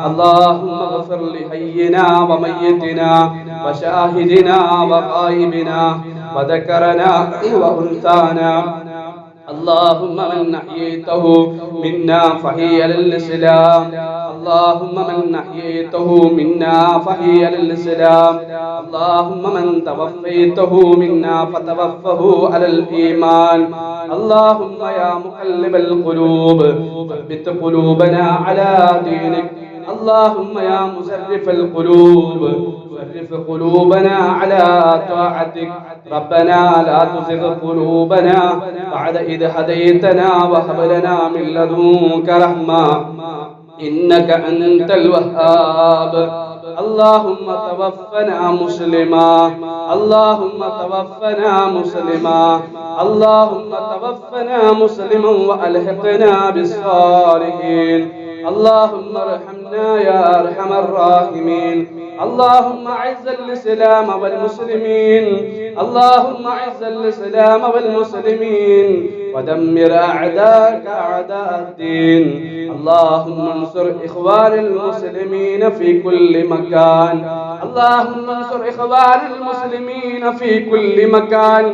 Speaker 1: اللهم اغفر لحينا وميتنا وشاهدنا وغائبنا وذكرنا وأنثانا. اللهم من أحييته منا فحي للإسلام. اللهم من أحييته منا فحي للإسلام. اللهم من توفيته منا فتوفه على الإيمان. اللهم يا مقلب القلوب ثبت قلوبنا على دينك. اللهم يا مصرف القلوب صرف قلوبنا على طاعتك. ربنا لا تزغ قلوبنا بعد إذ هديتنا وهب لنا من لدنك رحمة إنك أنت الوهاب. اللهم توفنا مسلما اللهم توفنا مسلما اللهم توفنا مسلما وألحقنا بالصالحين اللهم ارحمنا يا أرحم الراحمين اللهم أعز الإسلام والمسلمين اللهم أعز الإسلام والمسلمين ودمر أعداءك أعداء الدين اللهم انصر إخوان المسلمين في كل مكان اللهم انصر إخوان المسلمين في كل مكان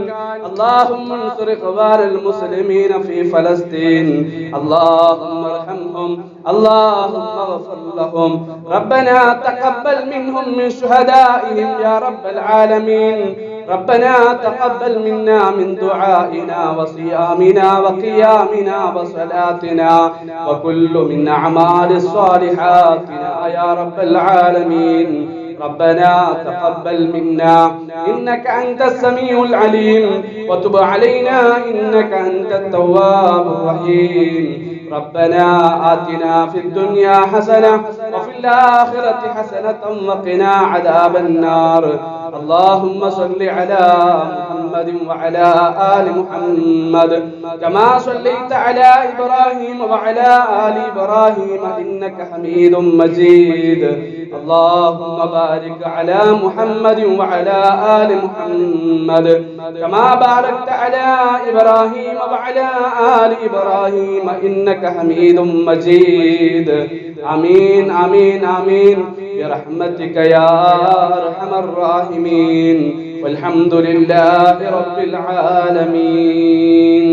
Speaker 1: اللهم انصر إخوان المسلمين في فلسطين اللهم ارحمهم اللهم اغفر لهم ربنا تقبل منهم من شهدائهم يا رب العالمين ربنا تقبل منا من دعائنا وصيامنا وقيامنا وصلاتنا وكل من أعمال صالحاتنا يا رب العالمين ربنا تقبل منا إنك أنت السميع العليم وتب علينا إنك أنت التواب الرحيم ربنا آتنا في الدنيا حسنة وفي الآخرة حسنة وقنا عذاب النار اللهم صل على محمد وعلى آل محمد كما صليت على إبراهيم وعلى آل إبراهيم إنك حميد مجيد اللهم بارك على محمد وعلى آل محمد كما باركت على إبراهيم وعلى آل إبراهيم إنك حميد مجيد آمين آمين آمين برحمتك يا أرحم الراحمين والحمد لله رب العالمين.